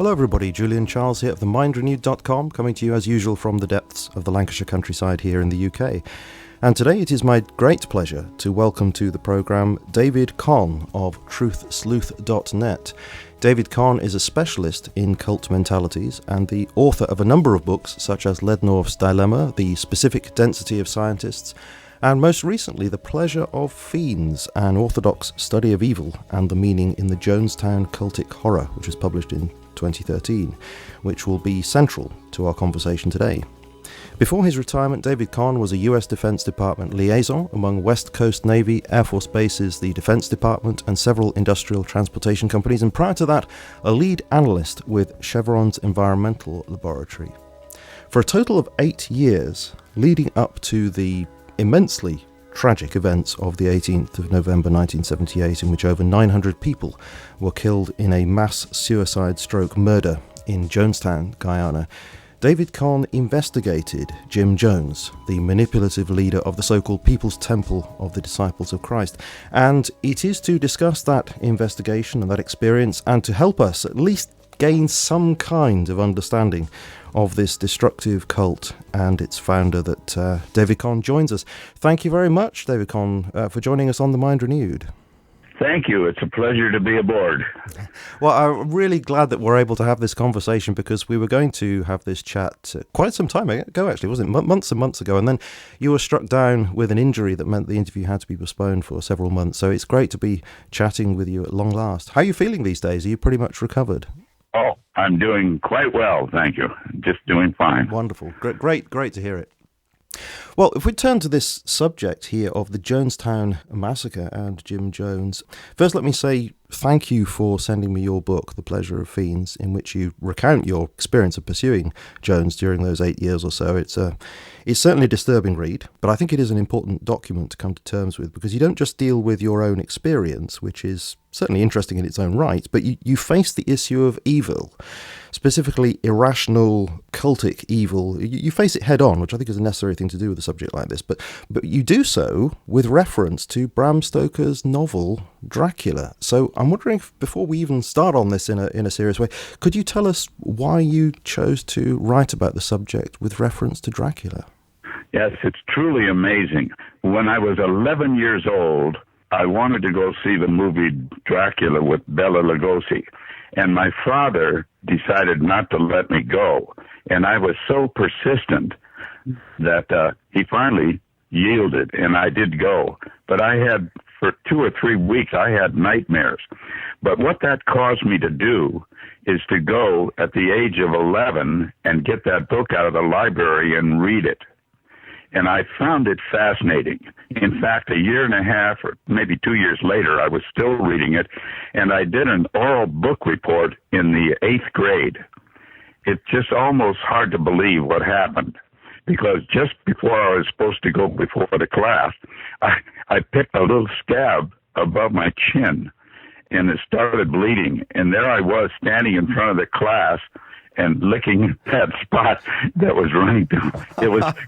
Hello everybody, Julian Charles here of themindrenewed.com, coming to you as usual from the depths of the Lancashire countryside here in the UK. And today it is my great pleasure to welcome to the programme David Conn of truthsleuth.net. David Conn is a specialist in cult mentalities and the author of a number of books such as Lednorf's Dilemma, The Specific Density of Scientists, and most recently The Pleasure of Fiends, an orthodox study of evil and the meaning in the Jonestown Cultic horror, which was published in 2013, which will be central to our conversation today. Before his retirement, David Conn was a US Defense Department liaison among West Coast Navy, Air Force bases, the Defense Department, and several industrial transportation companies, and prior to that, a lead analyst with Chevron's Environmental Laboratory. For a total of 8 years, leading up to the immensely tragic events of the 18th of November 1978, in which over 900 people were killed in a mass suicide/murder in Jonestown, Guyana, David Conn investigated Jim Jones, the manipulative leader of the so-called People's Temple of the Disciples of Christ. And it is to discuss that investigation and that experience, and to help us at least gain some kind of understanding of this destructive cult and its founder, that David Conn joins us. Thank you very much, David Conn, for joining us on The Mind Renewed. Thank you. It's a pleasure to be aboard. Well, I'm really glad that we're able to have this conversation, because we were going to have this chat quite some time ago, actually, wasn't it? Months and months ago. And then you were struck down with an injury that meant the interview had to be postponed for several months. So it's great to be chatting with you at long last. How are you feeling these days? Are you pretty much recovered? Oh, I'm doing quite well, thank you. Just doing fine. Wonderful. Great to hear it. Well, if we turn to this subject here of the Jonestown Massacre and Jim Jones, first let me say thank you for sending me your book, The Pleasure of Fiends, in which you recount your experience of pursuing Jones during those 8 years or so. It's certainly a disturbing read, but I think it is an important document to come to terms with, because you don't just deal with your own experience, which is certainly interesting in its own right, but you face the issue of evil, specifically irrational, cultic evil. You face it head on, which I think is a necessary thing to do with a subject like this, but you do so with reference to Bram Stoker's novel Dracula. So I'm wondering if, before we even start on this in a serious way, could you tell us why you chose to write about the subject with reference to Dracula? Yes, it's truly amazing. When I was 11 years old, I wanted to go see the movie Dracula with Bela Lugosi, and my father decided not to let me go. And I was so persistent that he finally yielded, and I did go. But I had, for 2 or 3 weeks, I had nightmares. But what that caused me to do is to go at the age of 11 and get that book out of the library and read it. And I found it fascinating. In fact, a year and a half or maybe 2 years later, I was still reading it, and I did an oral book report in the 8th grade. It's just almost hard to believe what happened, because just before I was supposed to go before the class, I picked a little scab above my chin, and it started bleeding. And there I was standing in front of the class and licking that spot that was running through.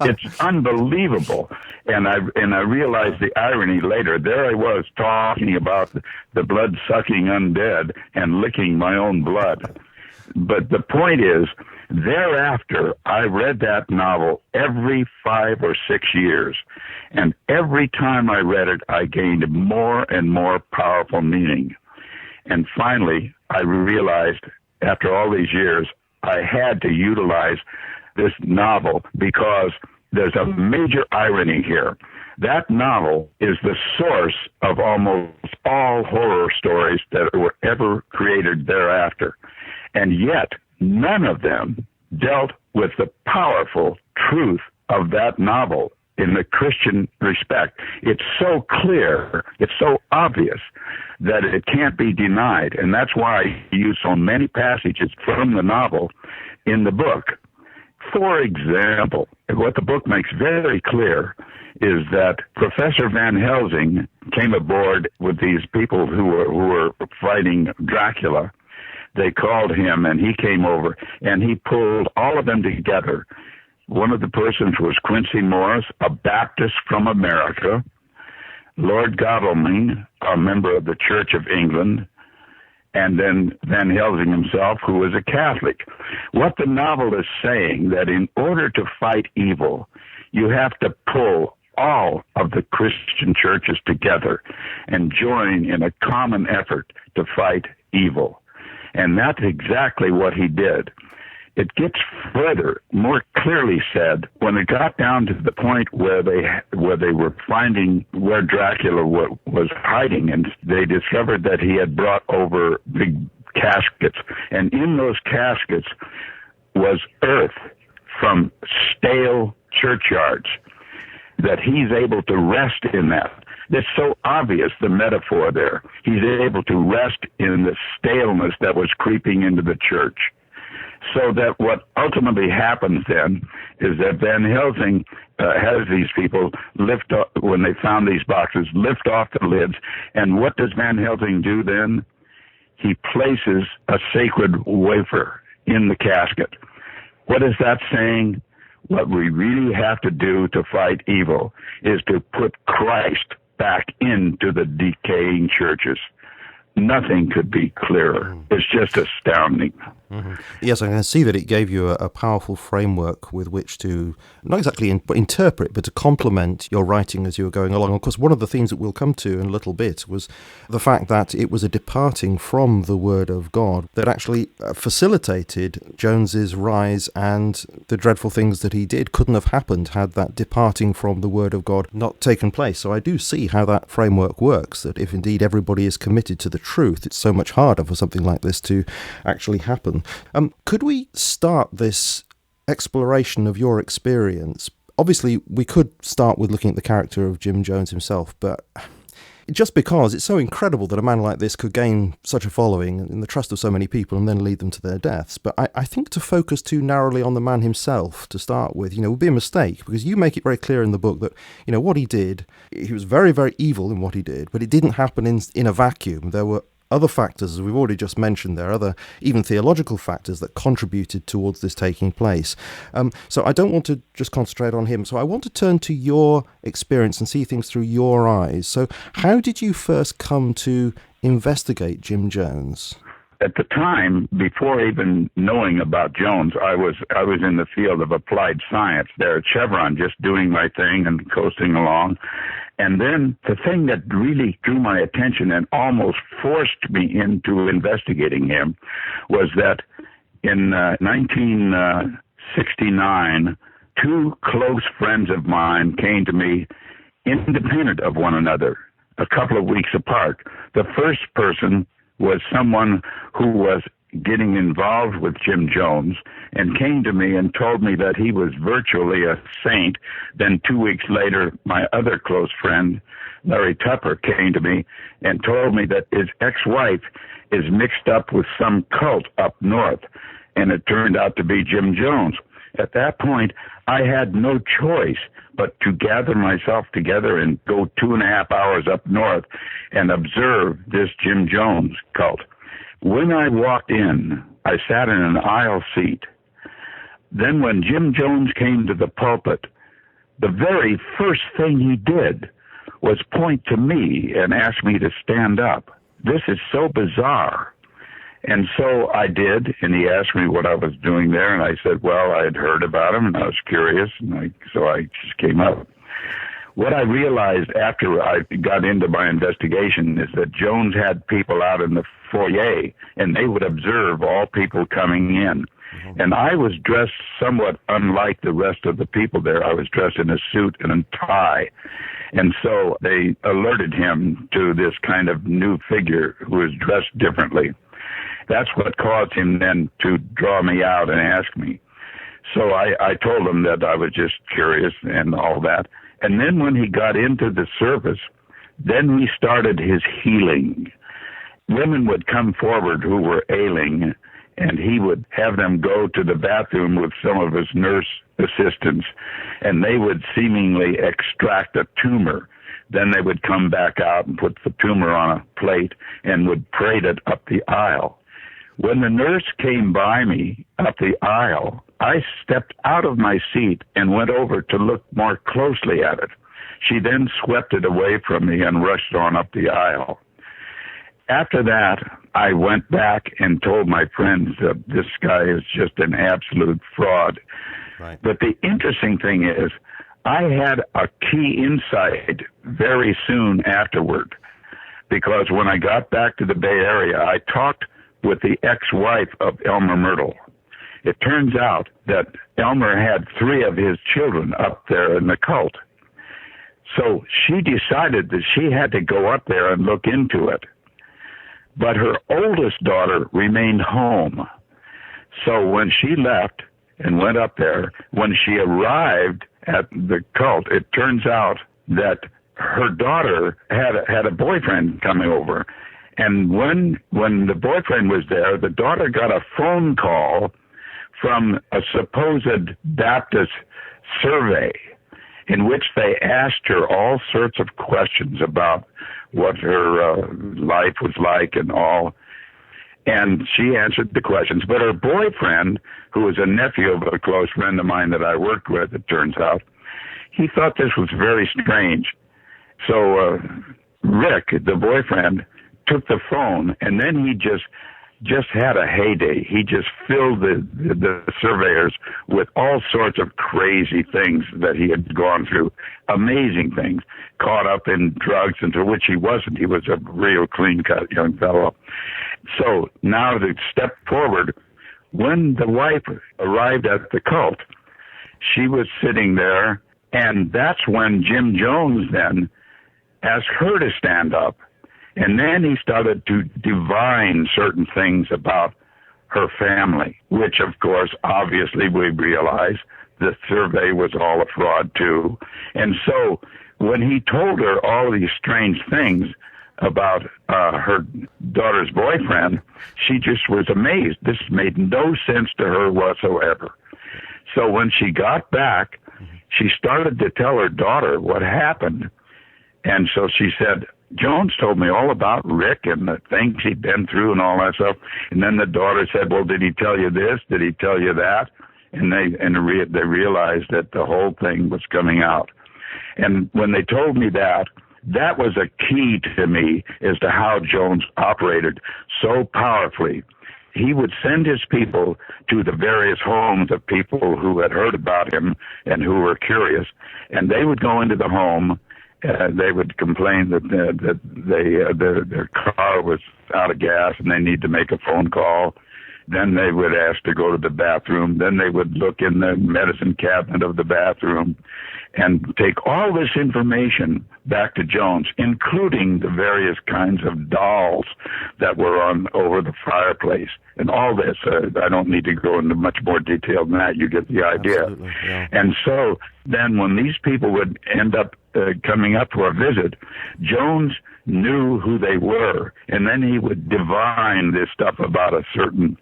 It's unbelievable. And I realized the irony later. There I was talking about the blood-sucking undead and licking my own blood. But the point is, thereafter, I read that novel every 5 or 6 years. And every time I read it, I gained more and more powerful meaning. And finally, I realized, after all these years, I had to utilize this novel, because there's a major irony here. That novel is the source of almost all horror stories that were ever created thereafter. And yet, none of them dealt with the powerful truth of that novel in the Christian respect. It's so clear, it's so obvious that it can't be denied. And that's why I use so many passages from the novel in the book. For example, what the book makes very clear is that Professor Van Helsing came aboard with these people who were fighting Dracula. They called him, and he came over, and he pulled all of them together. One of the persons was Quincy Morris, a Baptist from America, Lord Godalming, a member of the Church of England, and then Van Helsing himself, who was a Catholic. What the novel is saying, that in order to fight evil, you have to pull all of the Christian churches together and join in a common effort to fight evil. And that's exactly what he did. It gets further, more clearly said, when it got down to the point where they were finding where Dracula was hiding, and they discovered that he had brought over big caskets, and in those caskets was earth from stale churchyards, that he's able to rest in that. It's so obvious, the metaphor there. He's able to rest in the staleness that was creeping into the church. So that what ultimately happens then is that Van Helsing has these people lift up, when they found these boxes, lift off the lids. And what does Van Helsing do then? He places a sacred wafer in the casket. What is that saying? What we really have to do to fight evil is to put Christ back into the decaying churches. Nothing could be clearer. It's just astounding. Mm-hmm. Yes, I can see that it gave you a powerful framework with which to, not exactly interpret, but to complement your writing as you were going along. Of course, one of the things that we'll come to in a little bit was the fact that it was a departing from the Word of God that actually facilitated Jones's rise, and the dreadful things that he did couldn't have happened had that departing from the Word of God not taken place. So I do see how that framework works, that if indeed everybody is committed to the truth, it's so much harder for something like this to actually happen. Could we start this exploration of your experience? Obviously, we could start with looking at the character of Jim Jones himself, but just because it's so incredible that a man like this could gain such a following in the trust of so many people and then lead them to their deaths. But I think to focus too narrowly on the man himself to start with, would be a mistake, because you make it very clear in the book that, what he did, he was very, very evil in what he did, but it didn't happen in a vacuum. There were other factors, as we've already just mentioned, there are other, even theological factors that contributed towards this taking place. So I don't want to just concentrate on him. So I want to turn to your experience and see things through your eyes. So how did you first come to investigate Jim Jones? At the time, before even knowing about Jones, I was in the field of applied science there at Chevron, just doing my thing and coasting along. And then the thing that really drew my attention and almost forced me into investigating him was that in 1969, two close friends of mine came to me independent of one another, a couple of weeks apart. The first person was someone who was getting involved with Jim Jones and came to me and told me that he was virtually a saint. Then 2 weeks later, my other close friend, Larry Tupper, came to me and told me that his ex-wife is mixed up with some cult up north, and it turned out to be Jim Jones. At that point, I had no choice but to gather myself together and go 2.5 hours up north and observe this Jim Jones cult. When I walked in, I sat in an aisle seat. Then when Jim Jones came to the pulpit, the very first thing he did was point to me and ask me to stand up. This is so bizarre. And so I did, and he asked me what I was doing there, and I said, well, I had heard about him, and I was curious, and so I just came up. What I realized after I got into my investigation is that Jones had people out in the foyer, and they would observe all people coming in. Mm-hmm. And I was dressed somewhat unlike the rest of the people there. I was dressed in a suit and a tie. And so they alerted him to this kind of new figure who was dressed differently. That's what caused him then to draw me out and ask me. So I told him that I was just curious and all that. And then when he got into the service, then he started his healing. Women would come forward who were ailing, and he would have them go to the bathroom with some of his nurse assistants, and they would seemingly extract a tumor. Then they would come back out and put the tumor on a plate and would parade it up the aisle. When the nurse came by me up the aisle, I stepped out of my seat and went over to look more closely at it. She then swept it away from me and rushed on up the aisle. after that, I went back and told my friends that this guy is just an absolute fraud. Right. But the interesting thing is, I had a key insight very soon afterward, because when I got back to the Bay Area, I talked with the ex-wife of Elmer Myrtle. It turns out that Elmer had 3 of his children up there in the cult. So she decided that she had to go up there and look into it. But her oldest daughter remained home. So when she left and went up there, when she arrived at the cult, it turns out that her daughter had a boyfriend coming over. And when the boyfriend was there, the daughter got a phone call from a supposed Baptist survey in which they asked her all sorts of questions about what her life was like and all. And she answered the questions. But her boyfriend, who was a nephew of a close friend of mine that I worked with, it turns out, he thought this was very strange. So Rick, the boyfriend, took the phone, and then he just had a heyday. He just filled the surveyors with all sorts of crazy things that he had gone through, amazing things, caught up in drugs, into which he wasn't. He was a real clean-cut young fellow. So now to step forward, when the wife arrived at the cult, she was sitting there, and that's when Jim Jones then asked her to stand up. And then he started to divine certain things about her family, which, of course, obviously we realized the survey was all a fraud, too. And so when he told her all these strange things about her daughter's boyfriend, she just was amazed. This made no sense to her whatsoever. So when she got back, she started to tell her daughter what happened. And so she said, Jones told me all about Rick and the things he'd been through and all that stuff. And then the daughter said, well, did he tell you this? Did he tell you that? And they realized that the whole thing was coming out. And when they told me that, that was a key to me as to how Jones operated so powerfully. He would send his people to the various homes of people who had heard about him and who were curious, and they would go into the home. They would complain that their car was out of gas and they need to make a phone call. Then they would ask to go to the bathroom. Then they would look in the medicine cabinet of the bathroom and take all this information back to Jones, including the various kinds of dolls that were on over the fireplace. And all this, I don't need to go into much more detail than that. You get the idea. Yeah. And so then when these people would end up coming up for a visit, Jones knew who they were, and then he would divine this stuff about a certain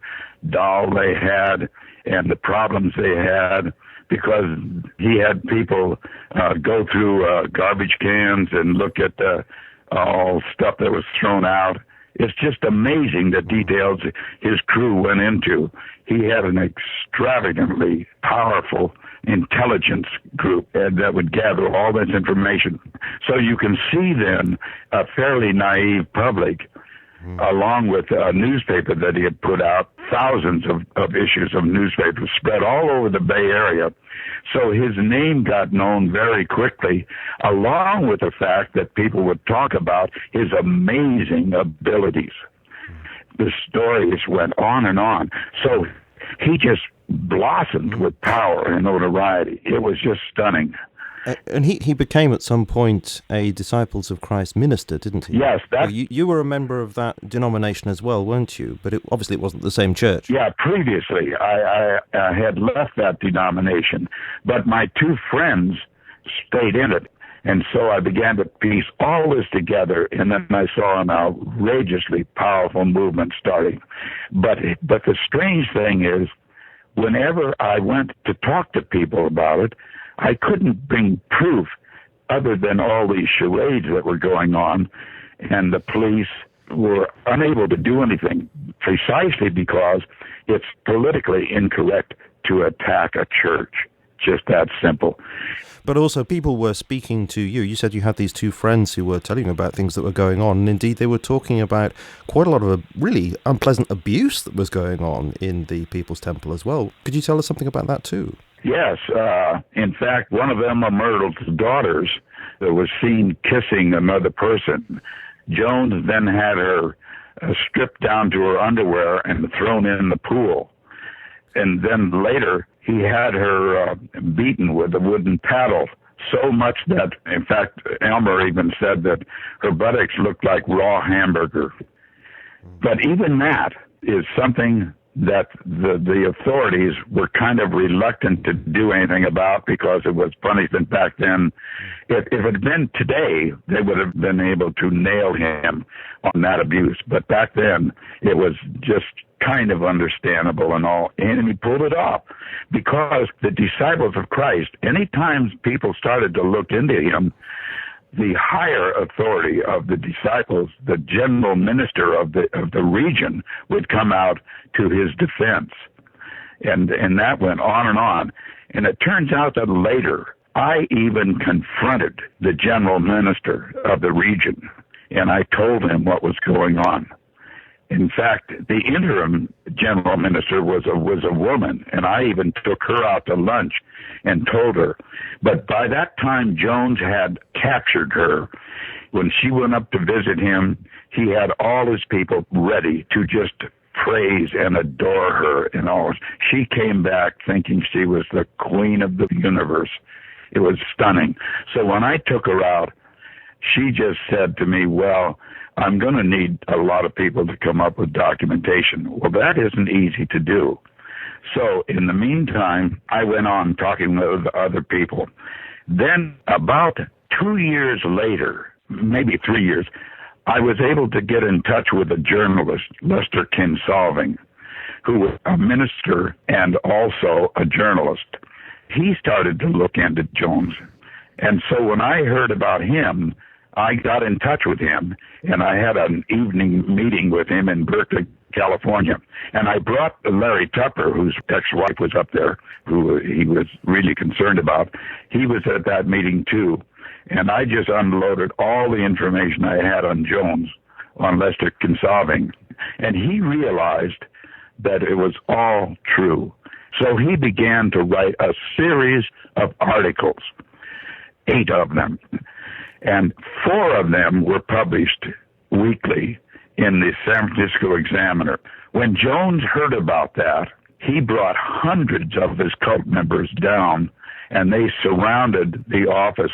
doll they had and the problems they had, because he had people go through garbage cans and look at all stuff that was thrown out. It's just amazing the details his crew went into. He had an extravagantly powerful intelligence group that would gather all this information. So you can see then a fairly naive public, along with a newspaper that he had put out, thousands of issues of newspapers spread all over the Bay Area. So his name got known very quickly, along with the fact that people would talk about his amazing abilities. The stories went on and on. So he just blossomed with power and notoriety. It was just stunning. And he became at some point a Disciples of Christ minister, didn't he? Yes. You were a member of that denomination as well, weren't you? But obviously it wasn't the same church. Yeah, previously I had left that denomination, but my 2 friends stayed in it. And so I began to piece all this together, and then I saw an outrageously powerful movement starting. But the strange thing is, whenever I went to talk to people about it, I couldn't bring proof other than all these charades that were going on, and the police were unable to do anything precisely because it's politically incorrect to attack a church. just that simple. But also, people were speaking to you. You said you had these two friends who were telling you about things that were going on. And indeed, they were talking about quite a lot of really unpleasant abuse that was going on in the People's Temple as well. Could you tell us something about that too? Yes. In fact, one of them, Myrtle's daughters, was seen kissing another person. Jones then had her stripped down to her underwear and thrown in the pool. And then later, he had her beaten with a wooden paddle so much that, in fact, Elmer even said that her buttocks looked like raw hamburger. But even that is something that the authorities were kind of reluctant to do anything about because it was punishment back then. If it had been today, they would have been able to nail him on that abuse. But back then, it was just kind of understandable and all, and he pulled it off because the disciples of Christ, anytime people started to look into him, the higher authority of the disciples, the general minister of the region, would come out to his defense. And that went on and on. And it turns out that later, I even confronted the general minister of the region, and I told him what was going on. In fact, the interim general minister was a woman, and I even took her out to lunch and told her. But by that time, Jones had captured her. When she went up to visit him, he had all his people ready to just praise and adore her and all. She came back thinking she was the queen of the universe. It was stunning. So when I took her out, she just said to me, well, I'm going to need a lot of people to come up with documentation. Well, that isn't easy to do. So in the meantime, I went on talking with other people. Then about 2 years later, maybe 3 years, I was able to get in touch with a journalist, Lester Kinsolving, who was a minister and also a journalist. He started to look into Jones. And so when I heard about him, I got in touch with him, and I had an evening meeting with him in Berkeley, California. And I brought Larry Tupper, whose ex-wife was up there, who he was really concerned about. He was at that meeting, too. And I just unloaded all the information I had on Jones, on Lester Kinsolving. And he realized that it was all true. So he began to write a series of articles, 8 of them. And 4 of them were published weekly in the San Francisco Examiner. When Jones heard about that, he brought hundreds of his cult members down, and they surrounded the office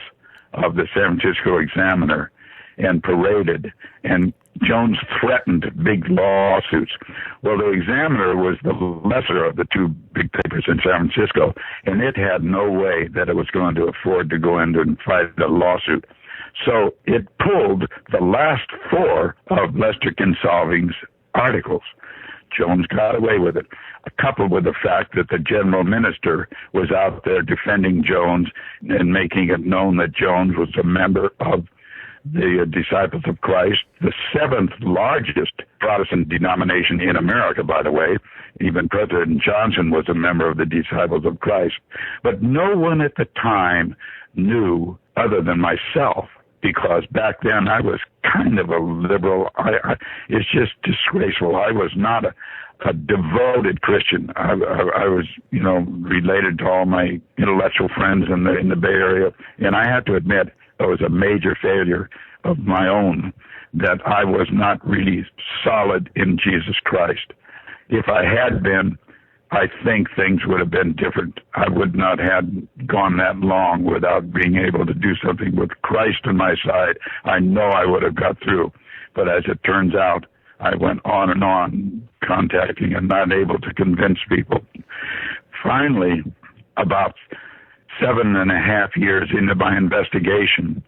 of the San Francisco Examiner and paraded. And Jones threatened big lawsuits. Well, the Examiner was the lesser of the 2 big papers in San Francisco, and it had no way that it was going to afford to go into and fight a lawsuit. So it pulled the last 4 of Lester Kinsolving's articles. Jones got away with it, coupled with the fact that the general minister was out there defending Jones and making it known that Jones was a member of the Disciples of Christ, the 7th largest Protestant denomination in America, by the way. Even President Johnson was a member of the Disciples of Christ. But no one at the time knew other than myself, because back then I was kind of a liberal. It's just disgraceful. I was not a devoted Christian. I was, related to all my intellectual friends in the Bay Area, and I have to admit it was a major failure of my own that I was not really solid in Jesus Christ. If I had been, I think things would have been different. I would not have gone that long without being able to do something with Christ on my side. I know I would have got through. But as it turns out, I went on and on contacting and not able to convince people. Finally, about 7.5 years into my investigation,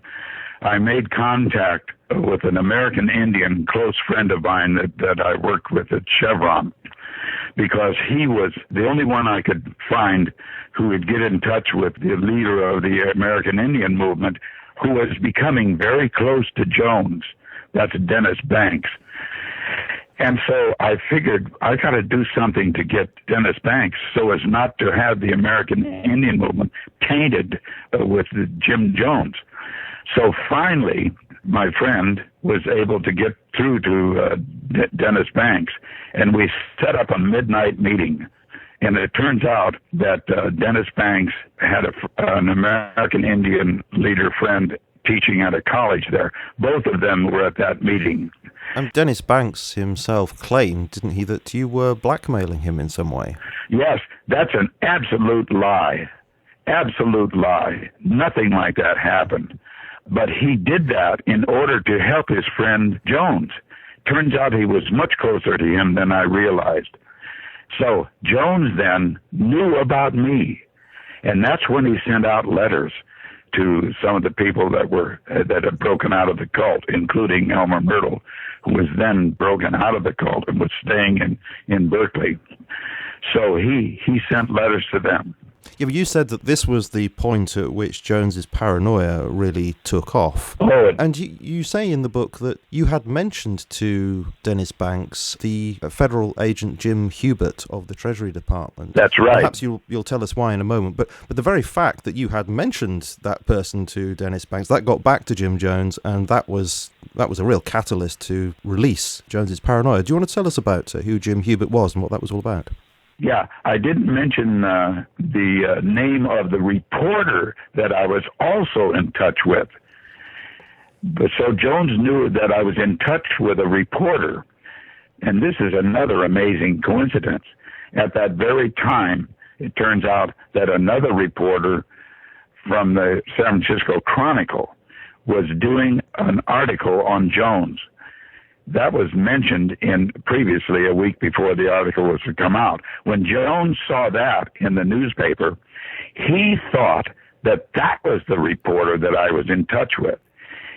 I made contact with an American Indian close friend of mine that I worked with at Chevron, because he was the only one I could find who would get in touch with the leader of the American Indian movement, who was becoming very close to Jones. That's Dennis Banks. And so I figured I got to do something to get Dennis Banks so as not to have the American Indian movement tainted with Jim Jones. So finally, my friend was able to get through to Dennis Banks, and we set up a midnight meeting. And it turns out that Dennis Banks had an American Indian leader friend teaching at a college there. Both of them were at that meeting. And Dennis Banks himself claimed, didn't he, that you were blackmailing him in some way? Yes, that's an absolute lie. Absolute lie. Nothing like that happened. But he did that in order to help his friend Jones. Turns out he was much closer to him than I realized. So Jones then knew about me, and that's when he sent out letters to some of the people that had broken out of the cult, including Elmer Myrtle, who was then broken out of the cult and was staying in Berkeley. So he sent letters to them. Yeah, but you said that this was the point at which Jones's paranoia really took off. Oh, and you say in the book that you had mentioned to Dennis Banks the federal agent Jim Hubert of the Treasury Department. That's right. Perhaps you'll tell us why in a moment. But the very fact that you had mentioned that person to Dennis Banks, that got back to Jim Jones, and that was a real catalyst to release Jones's paranoia. Do you want to tell us about who Jim Hubert was and what that was all about? Yeah, I didn't mention the name of the reporter that I was also in touch with. But so Jones knew that I was in touch with a reporter. And this is another amazing coincidence. At that very time, it turns out that another reporter from the San Francisco Chronicle was doing an article on Jones. That was mentioned previously a week before the article was to come out. When Jones saw that in the newspaper, he thought that was the reporter that I was in touch with.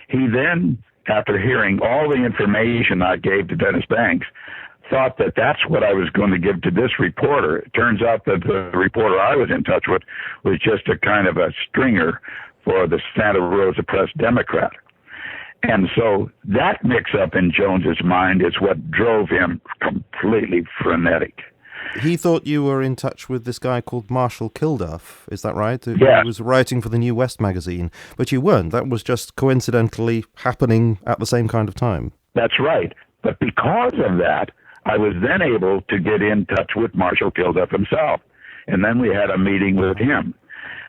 He then, after hearing all the information I gave to Dennis Banks, thought that that's what I was going to give to this reporter. It turns out that the reporter I was in touch with was just a kind of a stringer for the Santa Rosa Press Democrat. And so that mix-up in Jones's mind is what drove him completely frenetic. He thought you were in touch with this guy called Marshall Kilduff, is that right? Yeah. He was writing for the New West magazine, but you weren't. That was just coincidentally happening at the same kind of time. That's right. But because of that, I was then able to get in touch with Marshall Kilduff himself. And then we had a meeting with him.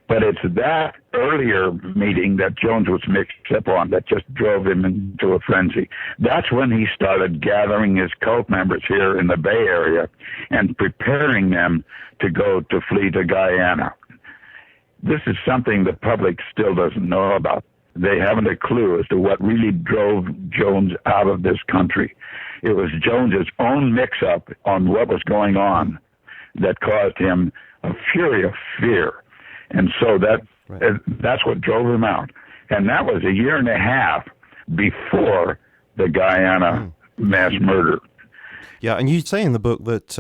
But it's that earlier meeting that Jones was mixed up on that just drove him into a frenzy. That's when he started gathering his cult members here in the Bay Area and preparing them to flee to Guyana. This is something the public still doesn't know about. They haven't a clue as to what really drove Jones out of this country. It was Jones's own mix-up on what was going on that caused him a fury of fear. And so that's what drove him out. And that was a year and a half before the Guyana mass murder. Yeah, and you say in the book that,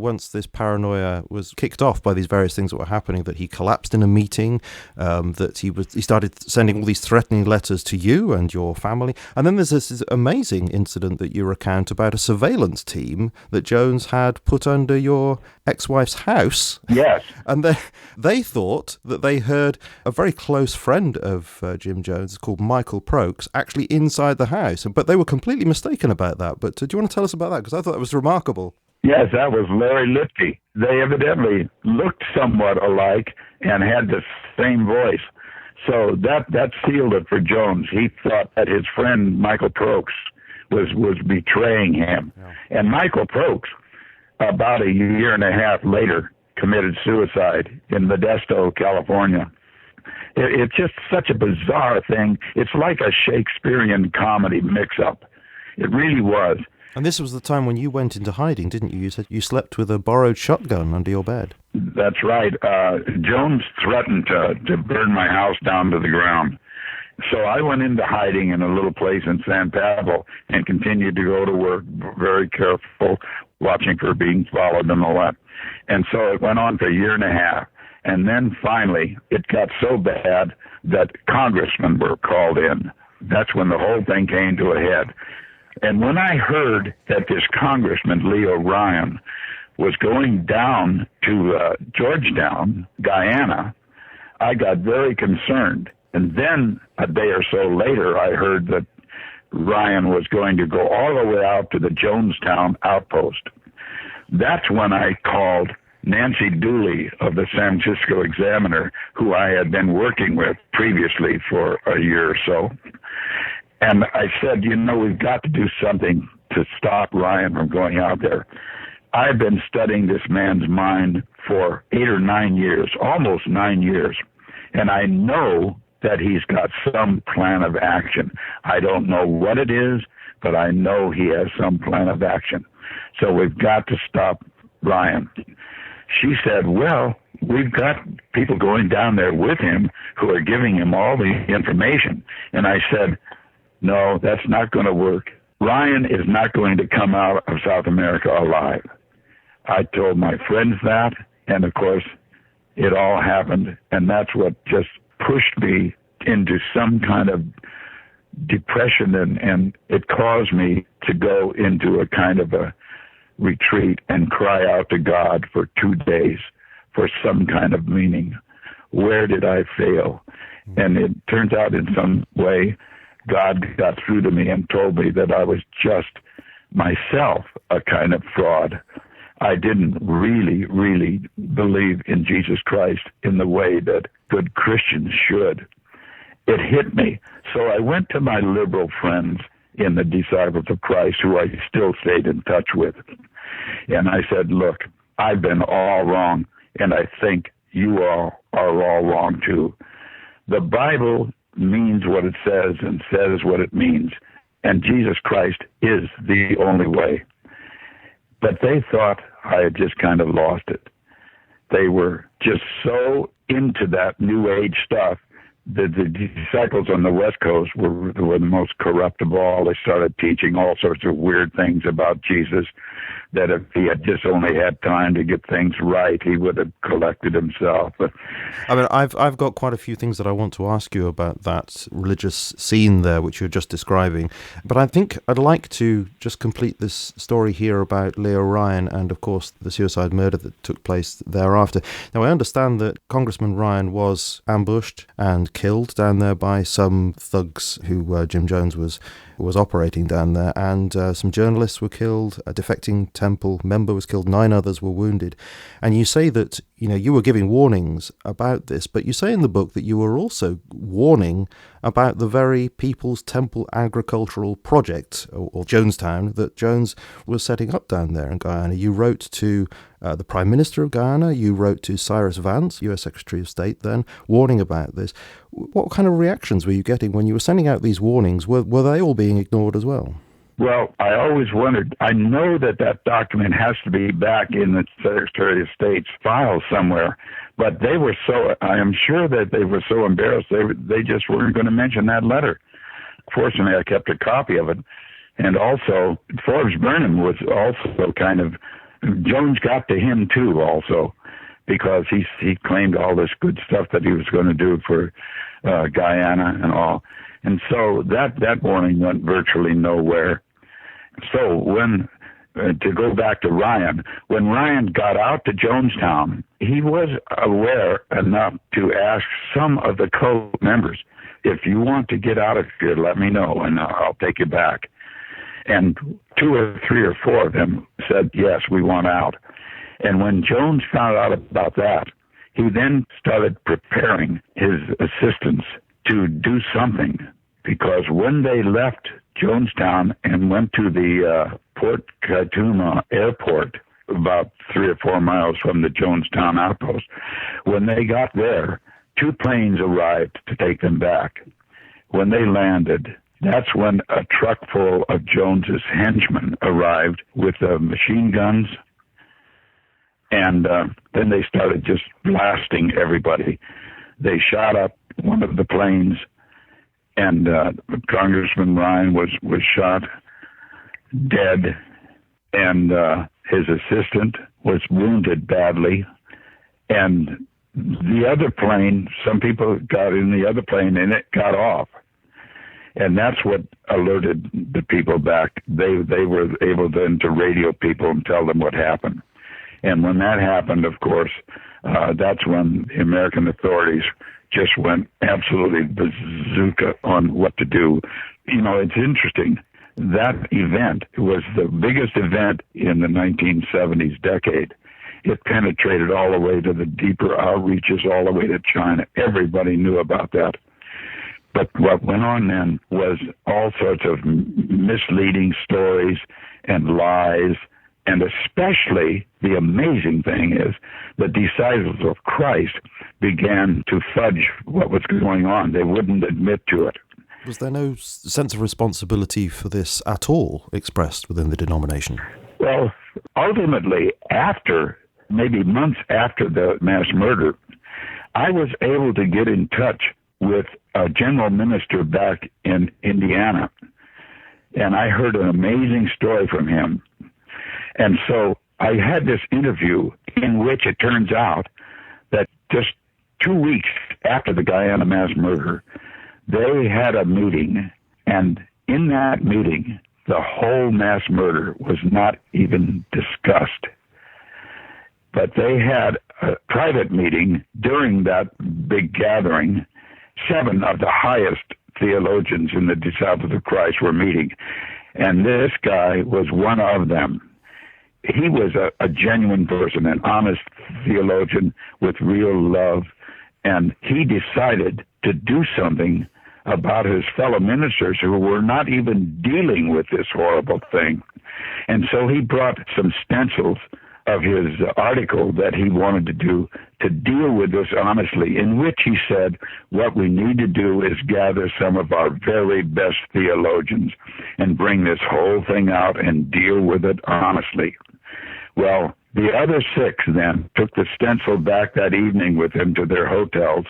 once this paranoia was kicked off by these various things that were happening, that he collapsed in a meeting, that he started sending all these threatening letters to you and your family. And then there's this amazing incident that you recount about a surveillance team that Jones had put under your ex-wife's house. Yes. And they thought that they heard a very close friend of Jim Jones called Michael Prokes actually inside the house. But they were completely mistaken about that. But do you want to tell us about that? Because I thought that was remarkable. Yes, that was Larry Lipke. They evidently looked somewhat alike and had the same voice. So that sealed it for Jones. He thought that his friend Michael Prokes was betraying him. Yeah. And Michael Prokes, about a year and a half later, committed suicide in Modesto, California. It's just such a bizarre thing. It's like a Shakespearean comedy mix-up. It really was. And this was the time when you went into hiding, didn't you? You said you slept with a borrowed shotgun under your bed. That's right. Jones threatened to burn my house down to the ground. So I went into hiding in a little place in San Pablo and continued to go to work, very careful, watching for being followed and all that. And so it went on for a year and a half. And then finally, it got so bad that congressmen were called in. That's when the whole thing came to a head. And when I heard that this Congressman, Leo Ryan, was going down to Georgetown, Guyana, I got very concerned. And then a day or so later, I heard that Ryan was going to go all the way out to the Jonestown outpost. That's when I called Nancy Dooley of the San Francisco Examiner, who I had been working with previously for a year or so. And I said, we've got to do something to stop Ryan from going out there. I've been studying this man's mind for 8 or 9 years, almost 9 years, and I know that he's got some plan of action. I don't know what it is, but I know he has some plan of action. So we've got to stop Ryan. She said, well, we've got people going down there with him who are giving him all the information. And I said, no, that's not going to work. Ryan is not going to come out of South America alive. I told my friends that, and of course, it all happened, and that's what just pushed me into some kind of depression, and it caused me to go into a kind of a retreat and cry out to God for 2 days for some kind of meaning. Where did I fail? And it turns out in some way God got through to me and told me that I was just myself a kind of fraud. I didn't really believe in Jesus Christ in the way that good Christians should. It hit me. So I went to my liberal friends in the Disciples of Christ, who I still stayed in touch with. And I said, look, I've been all wrong, and I think you all are all wrong too. The Bible means what it says and says what it means, and Jesus Christ is the only way. But they thought I had just kind of lost it. They were just so into that New Age stuff that the disciples on the West Coast were the most corrupt of all. They started teaching all sorts of weird things about Jesus, that if he had just only had time to get things right, he would have collected himself. But I mean, I've got quite a few things that I want to ask you about that religious scene there, which you're just describing. But I think I'd like to just complete this story here about Leo Ryan and, of course, the suicide murder that took place thereafter. Now, I understand that Congressman Ryan was ambushed and killed down there by some thugs who Jim Jones was operating down there, and some journalists were killed, a defecting temple member was killed, 9 others were wounded. And you say that, you were giving warnings about this, but you say in the book that you were also warning about the very People's Temple Agricultural Project, or Jonestown, that Jones was setting up down there in Guyana. You wrote to the Prime Minister of Guyana, you wrote to Cyrus Vance, US Secretary of State then, warning about this. What kind of reactions were you getting when you were sending out these warnings? Were they all being ignored as well? Well, I always wondered, I know that document has to be back in the Secretary of State's file somewhere, but I am sure that they were so embarrassed, they just weren't going to mention that letter. Fortunately, I kept a copy of it. And also, Forbes Burnham was also Jones got to him too also, because he claimed all this good stuff that he was going to do for Guyana and all. And so that warning went virtually nowhere. So when, to go back to Ryan, when Ryan got out to Jonestown, he was aware enough to ask some of the cult members, if you want to get out of here, let me know, and I'll take you back. And 2 or 3 or 4 of them said, yes, we want out. And when Jones found out about that, he then started preparing his assistants to do something, because when they left Jonestown and went to the Port Kaituma airport, about 3 or 4 miles from the Jonestown outpost, when they got there, 2 planes arrived to take them back. When they landed, that's when a truck full of Jones's henchmen arrived with machine guns, and then they started just blasting everybody. They shot up one of the planes, and Congressman Ryan was shot dead, and his assistant was wounded badly. And the other plane, some people got in the other plane, and it got off. And that's what alerted the people back. They were able then to radio people and tell them what happened. And when that happened, of course, that's when the American authorities just went absolutely bazooka on what to do. You know, it's interesting. That event was the biggest event in the 1970s decade. It penetrated all the way to the deeper outreaches, all the way to China. Everybody knew about that. But what went on then was all sorts of misleading stories and lies, and especially the amazing thing is the disciples of Christ began to fudge what was going on. They wouldn't admit to it. Was there no sense of responsibility for this at all expressed within the denomination? Well, ultimately, maybe months after the mass murder, I was able to get in touch with a general minister back in Indiana, and I heard an amazing story from him. And so I had this interview in which it turns out that just 2 weeks after the Guyana mass murder, they had a meeting, and in that meeting, the whole mass murder was not even discussed. But they had a private meeting during that big gathering. 7 of the highest theologians in the Disciples of Christ were meeting, and this guy was one of them. He was a genuine person, an honest theologian with real love, and he decided to do something about his fellow ministers who were not even dealing with this horrible thing. And so he brought some stencils of his article that he wanted to do to deal with this honestly, in which he said, what we need to do is gather some of our very best theologians and bring this whole thing out and deal with it honestly. Well, the other 6 then took the stencil back that evening with him to their hotels,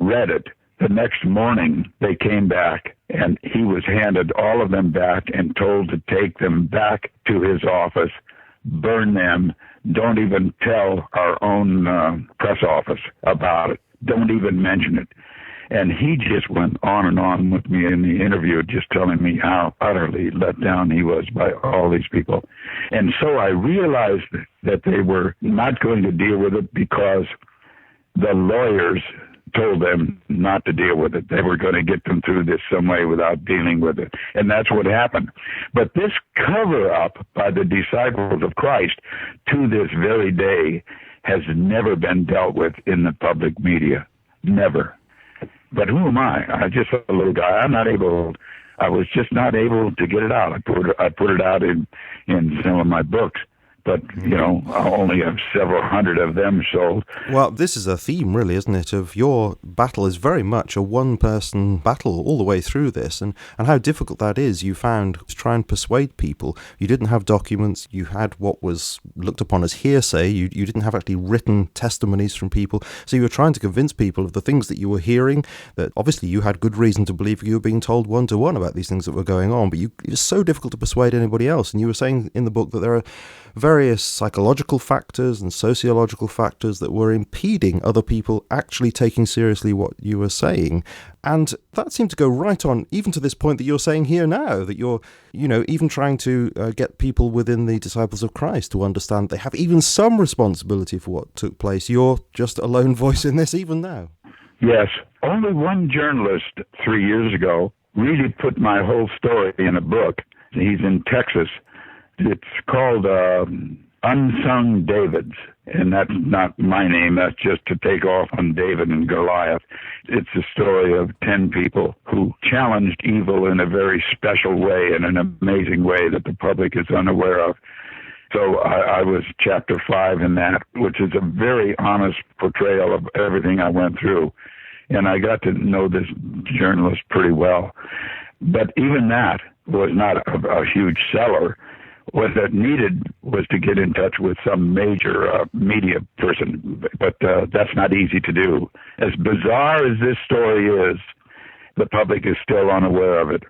read it. The next morning, they came back, and he was handed all of them back and told to take them back to his office, burn them, don't even tell our own press office about it, don't even mention it. And he just went on and on with me in the interview, just telling me how utterly let down he was by all these people. And so I realized that they were not going to deal with it because the lawyers told them not to deal with it. They were going to get them through this some way without dealing with it. And that's what happened. But this cover-up by the disciples of Christ to this very day has never been dealt with in the public media. Never. But who am I? I'm just a little guy. I was just not able to get it out. I put it out in some of my books. But, you know, I only have several hundred of them sold. Well, this is a theme, really, isn't it, of your battle is very much a one-person battle all the way through this, and how difficult that is. You found to try and persuade people. You didn't have documents. You had what was looked upon as hearsay. You didn't have actually written testimonies from people. So you were trying to convince people of the things that you were hearing, that obviously you had good reason to believe you were being told one-to-one about these things that were going on, but it was so difficult to persuade anybody else. And you were saying in the book that there are various psychological factors and sociological factors that were impeding other people actually taking seriously what you were saying. And that seemed to go right on, even to this point that you're saying here now, that you're, even trying to get people within the Disciples of Christ to understand they have even some responsibility for what took place. You're just a lone voice in this even now. Yes. Only one journalist 3 years ago really put my whole story in a book. He's in Texas. It's called Unsung Davids, and that's not my name. That's just to take off on David and Goliath. It's a story of 10 people who challenged evil in a very special way, in an amazing way that the public is unaware of. So I was chapter 5 in that, which is a very honest portrayal of everything I went through. And I got to know this journalist pretty well. But even that was not a huge seller. What that needed was to get in touch with some major media person, but that's not easy to do. As bizarre as this story is, the public is still unaware of it.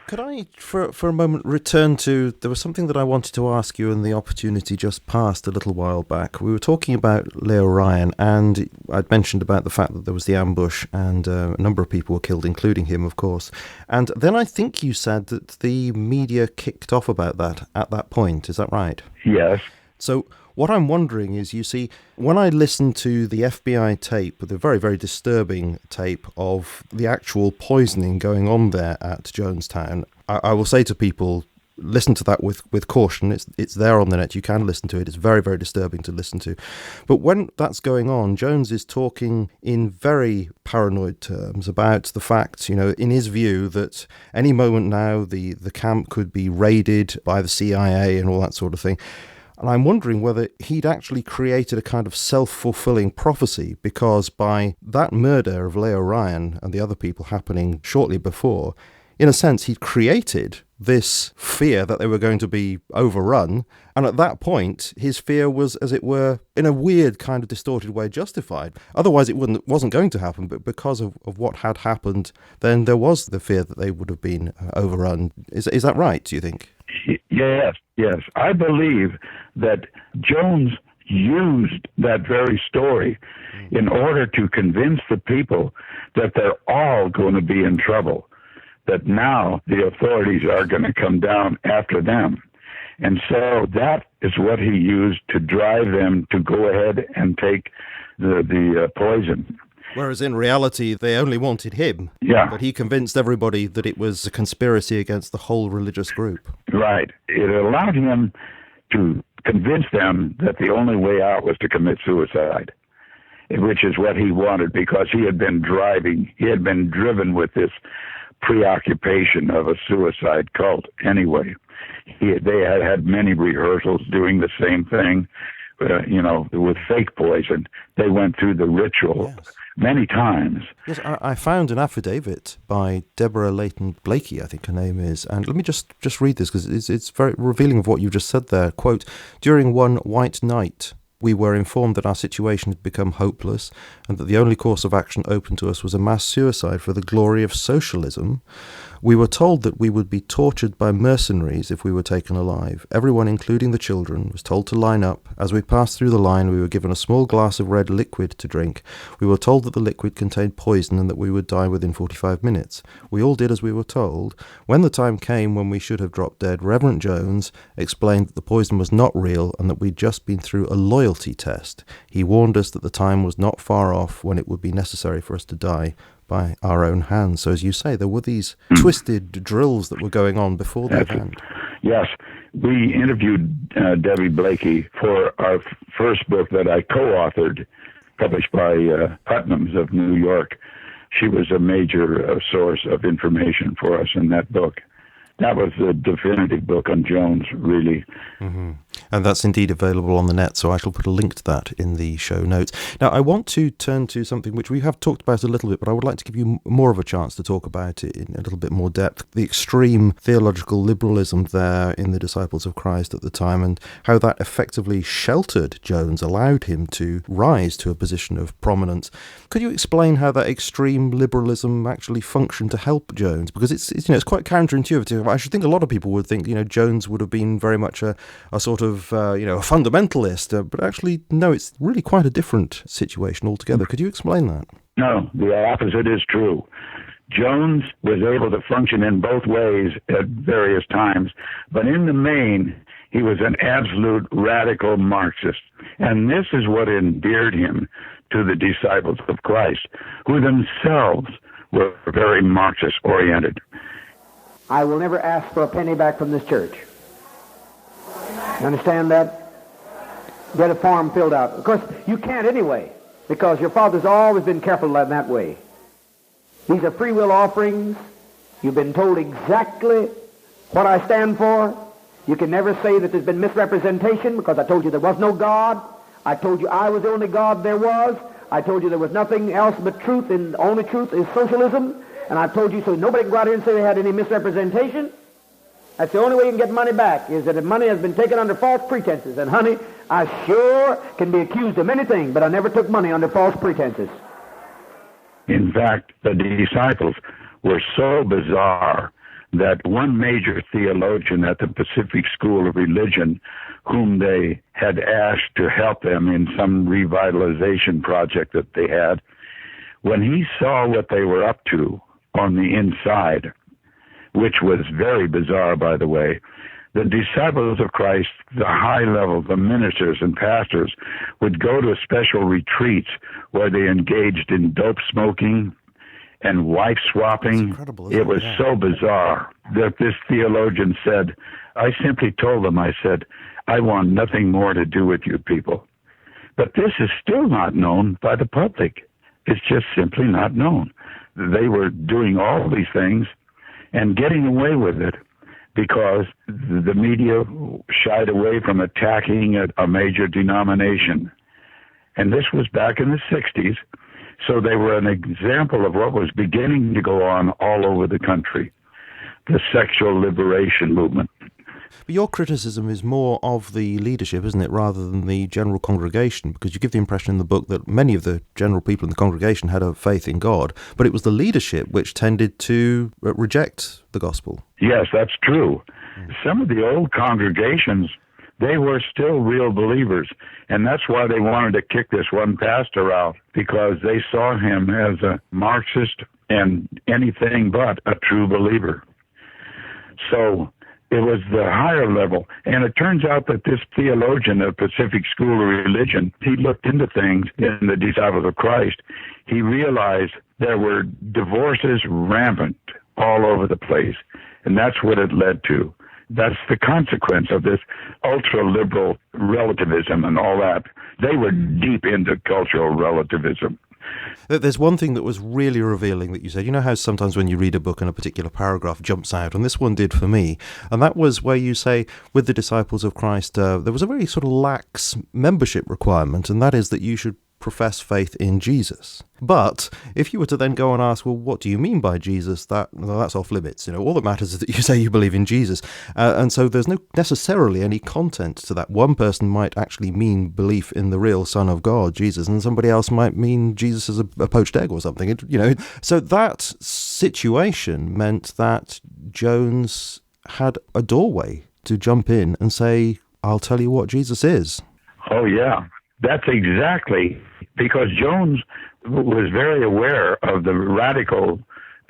Could I, for a moment, return to, there was something that I wanted to ask you and the opportunity just passed a little while back. We were talking about Leo Ryan, and I'd mentioned about the fact that there was the ambush and a number of people were killed, including him, of course. And then I think you said that the media kicked off about that at that point. Is that right? Yes. So what I'm wondering is, you see, when I listened to the FBI tape, the very, very disturbing tape of the actual poisoning going on there at Jonestown, I will say to people, listen to that with caution. It's there on the net. You can listen to it. It's very, very disturbing to listen to. But when that's going on, Jones is talking in very paranoid terms about the fact, in his view, that any moment now the camp could be raided by the CIA and all that sort of thing. And I'm wondering whether he'd actually created a kind of self-fulfilling prophecy, because by that murder of Leo Ryan and the other people happening shortly before, in a sense, he'd created this fear that they were going to be overrun. And at that point, his fear was, as it were, in a weird kind of distorted way, justified. Otherwise, it wasn't going to happen. But because of what had happened, then there was the fear that they would have been overrun. Is that right, do you think? Yes. I believe that Jones used that very story in order to convince the people that they're all going to be in trouble, that now the authorities are going to come down after them. And so that is what he used to drive them to go ahead and take the poison. Whereas in reality, they only wanted him. Yeah. But he convinced everybody that it was a conspiracy against the whole religious group. Right. It allowed him to convince them that the only way out was to commit suicide, which is what he wanted, because he had been driven with this preoccupation of a suicide cult anyway. They had many rehearsals doing the same thing, with fake poison. They went through the ritual. Yes. Many times. Yes, I found an affidavit by Deborah Leighton Blakey, I think her name is, and let me just read this, because it's very revealing of what you just said there. Quote, "During one white night, we were informed that our situation had become hopeless and that the only course of action open to us was a mass suicide for the glory of socialism. We were told that we would be tortured by mercenaries if we were taken alive. Everyone, including the children, was told to line up. As we passed through the line, we were given a small glass of red liquid to drink. We were told that the liquid contained poison and that we would die within 45 minutes. We all did as we were told. When the time came when we should have dropped dead, Reverend Jones explained that the poison was not real and that we'd just been through a loyalty test. He warned us that the time was not far off when it would be necessary for us to die by our own hands." So as you say, there were these twisted drills that were going on before the event. Yes. We interviewed Debbie Blakey for our first book that I co-authored, published by Putnam's of New York. She was a major source of information for us in that book. That was the definitive book on Jones, really. Mm-hmm. And that's indeed available on the net, so I shall put a link to that in the show notes. Now, I want to turn to something which we have talked about a little bit, but I would like to give you more of a chance to talk about it in a little bit more depth. The extreme theological liberalism there in the Disciples of Christ at the time, and how that effectively sheltered Jones, allowed him to rise to a position of prominence. Could you explain how that extreme liberalism actually functioned to help Jones? Because it's quite counterintuitive. I should think a lot of people would think, Jones would have been very much a sort of, a fundamentalist. But actually, no, it's really quite a different situation altogether. Could you explain that? No, the opposite is true. Jones was able to function in both ways at various times, but in the main, he was an absolute radical Marxist. And this is what endeared him to the disciples of Christ, who themselves were very Marxist-oriented. I will never ask for a penny back from this church. You understand that? Get a form filled out. Of course, you can't anyway, because your father's always been careful in that way. These are free will offerings. You've been told exactly what I stand for. You can never say that there's been misrepresentation, because I told you there was no God. I told you I was the only God there was. I told you there was nothing else but truth, and the only truth is socialism. And I've told you so nobody can go out here and say they had any misrepresentation. That's the only way you can get money back, is that the money has been taken under false pretenses. And honey, I sure can be accused of many things, but I never took money under false pretenses. In fact, the disciples were so bizarre that one major theologian at the Pacific School of Religion, whom they had asked to help them in some revitalization project that they had, when he saw what they were up to on the inside, which was very bizarre, by the way, the disciples of Christ, the high level, the ministers and pastors, would go to special retreats where they engaged in dope smoking and wife swapping. It was so bizarre that this theologian said, I simply told them, I said, I want nothing more to do with you people. But this is still not known by the public. It's just simply not known. They were doing all these things and getting away with it because the media shied away from attacking a major denomination. And this was back in the 60s, so they were an example of what was beginning to go on all over the country, the sexual liberation movement. But your criticism is more of the leadership, isn't it, rather than the general congregation? Because you give the impression in the book that many of the general people in the congregation had a faith in God, but it was the leadership which tended to reject the gospel. Yes, that's true. Some of the old congregations, they were still real believers, and that's why they wanted to kick this one pastor out, because they saw him as a Marxist and anything but a true believer. So it was the higher level. And it turns out that this theologian of Pacific School of Religion, he looked into things in the Disciples of Christ. He realized there were divorces rampant all over the place. And that's what it led to. That's the consequence of this ultra-liberal relativism and all that. They were deep into cultural relativism. There's one thing that was really revealing that you said. You know how sometimes when you read a book and a particular paragraph jumps out, and this one did for me, and that was where you say, with the disciples of Christ, there was a very sort of lax membership requirement, and that is that you should profess faith in Jesus. But if you were to then go and ask, well, what do you mean by Jesus? That's off limits. All that matters is that you say you believe in Jesus. And so there's no necessarily any content to that. One person might actually mean belief in the real Son of God, Jesus, and somebody else might mean Jesus as a poached egg or something. So that situation meant that Jones had a doorway to jump in and say, I'll tell you what Jesus is. Oh, yeah. That's exactly because Jones was very aware of the radical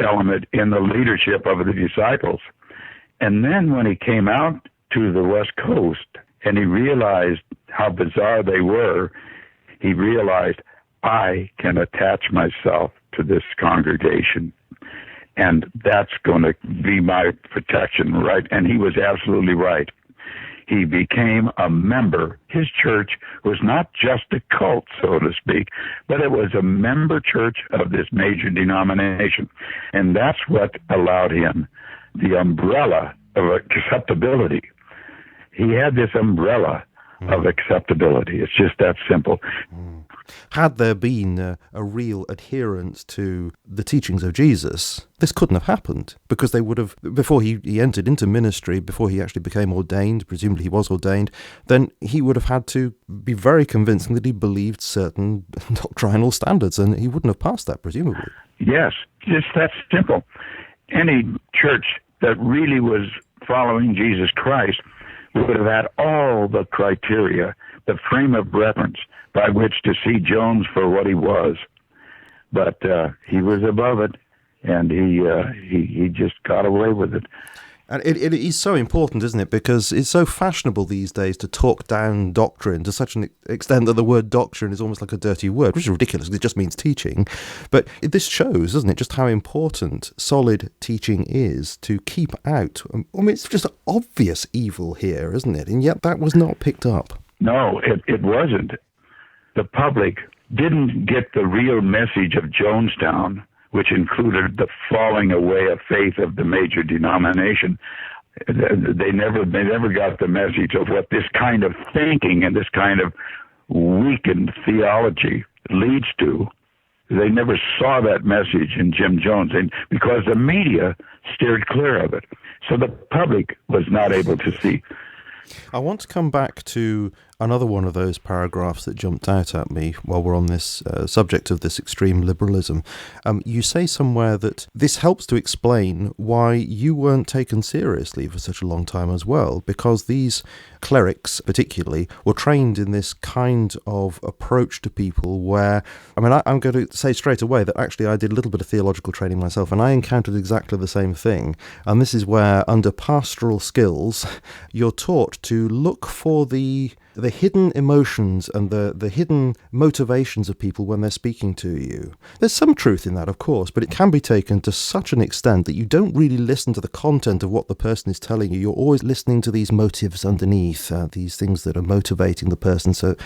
element in the leadership of the disciples. And then when he came out to the West Coast and he realized how bizarre they were, he realized, I can attach myself to this congregation. And that's going to be my protection, right? And he was absolutely right. He became a member. His church was not just a cult, so to speak, but it was a member church of this major denomination. And that's what allowed him the umbrella of acceptability. He had this umbrella of acceptability. It's just that simple. Had there been a real adherence to the teachings of Jesus, this couldn't have happened, because they would have, before he entered into ministry, before he actually became ordained, presumably he was ordained, then he would have had to be very convincing that he believed certain doctrinal standards, and he wouldn't have passed that, presumably. Yes, just that simple. Any church that really was following Jesus Christ would have had all the criteria, the frame of reference by which to see Jones for what he was. But he was above it, and he just got away with it. And it is so important, isn't it? Because it's so fashionable these days to talk down doctrine to such an extent that the word doctrine is almost like a dirty word, which is ridiculous because it just means teaching. But this shows, doesn't it, just how important solid teaching is to keep out. I mean, it's just obvious evil here, isn't it? And yet that was not picked up. No, it wasn't. The public didn't get the real message of Jonestown, which included the falling away of faith of the major denomination. They never got the message of what this kind of thinking and this kind of weakened theology leads to. They never saw that message in Jim Jones, and because the media steered clear of it. So the public was not able to see. I want to come back to another one of those paragraphs that jumped out at me while we're on this subject of this extreme liberalism. You say somewhere that this helps to explain why you weren't taken seriously for such a long time as well, because these clerics particularly were trained in this kind of approach to people where, I mean, I'm going to say straight away that actually I did a little bit of theological training myself, and I encountered exactly the same thing. And this is where, under pastoral skills, you're taught to look for the hidden emotions and the hidden motivations of people when they're speaking to you. There's some truth in that, of course, but it can be taken to such an extent that you don't really listen to the content of what the person is telling you. You're always listening to these motives underneath, these things that are motivating the person. So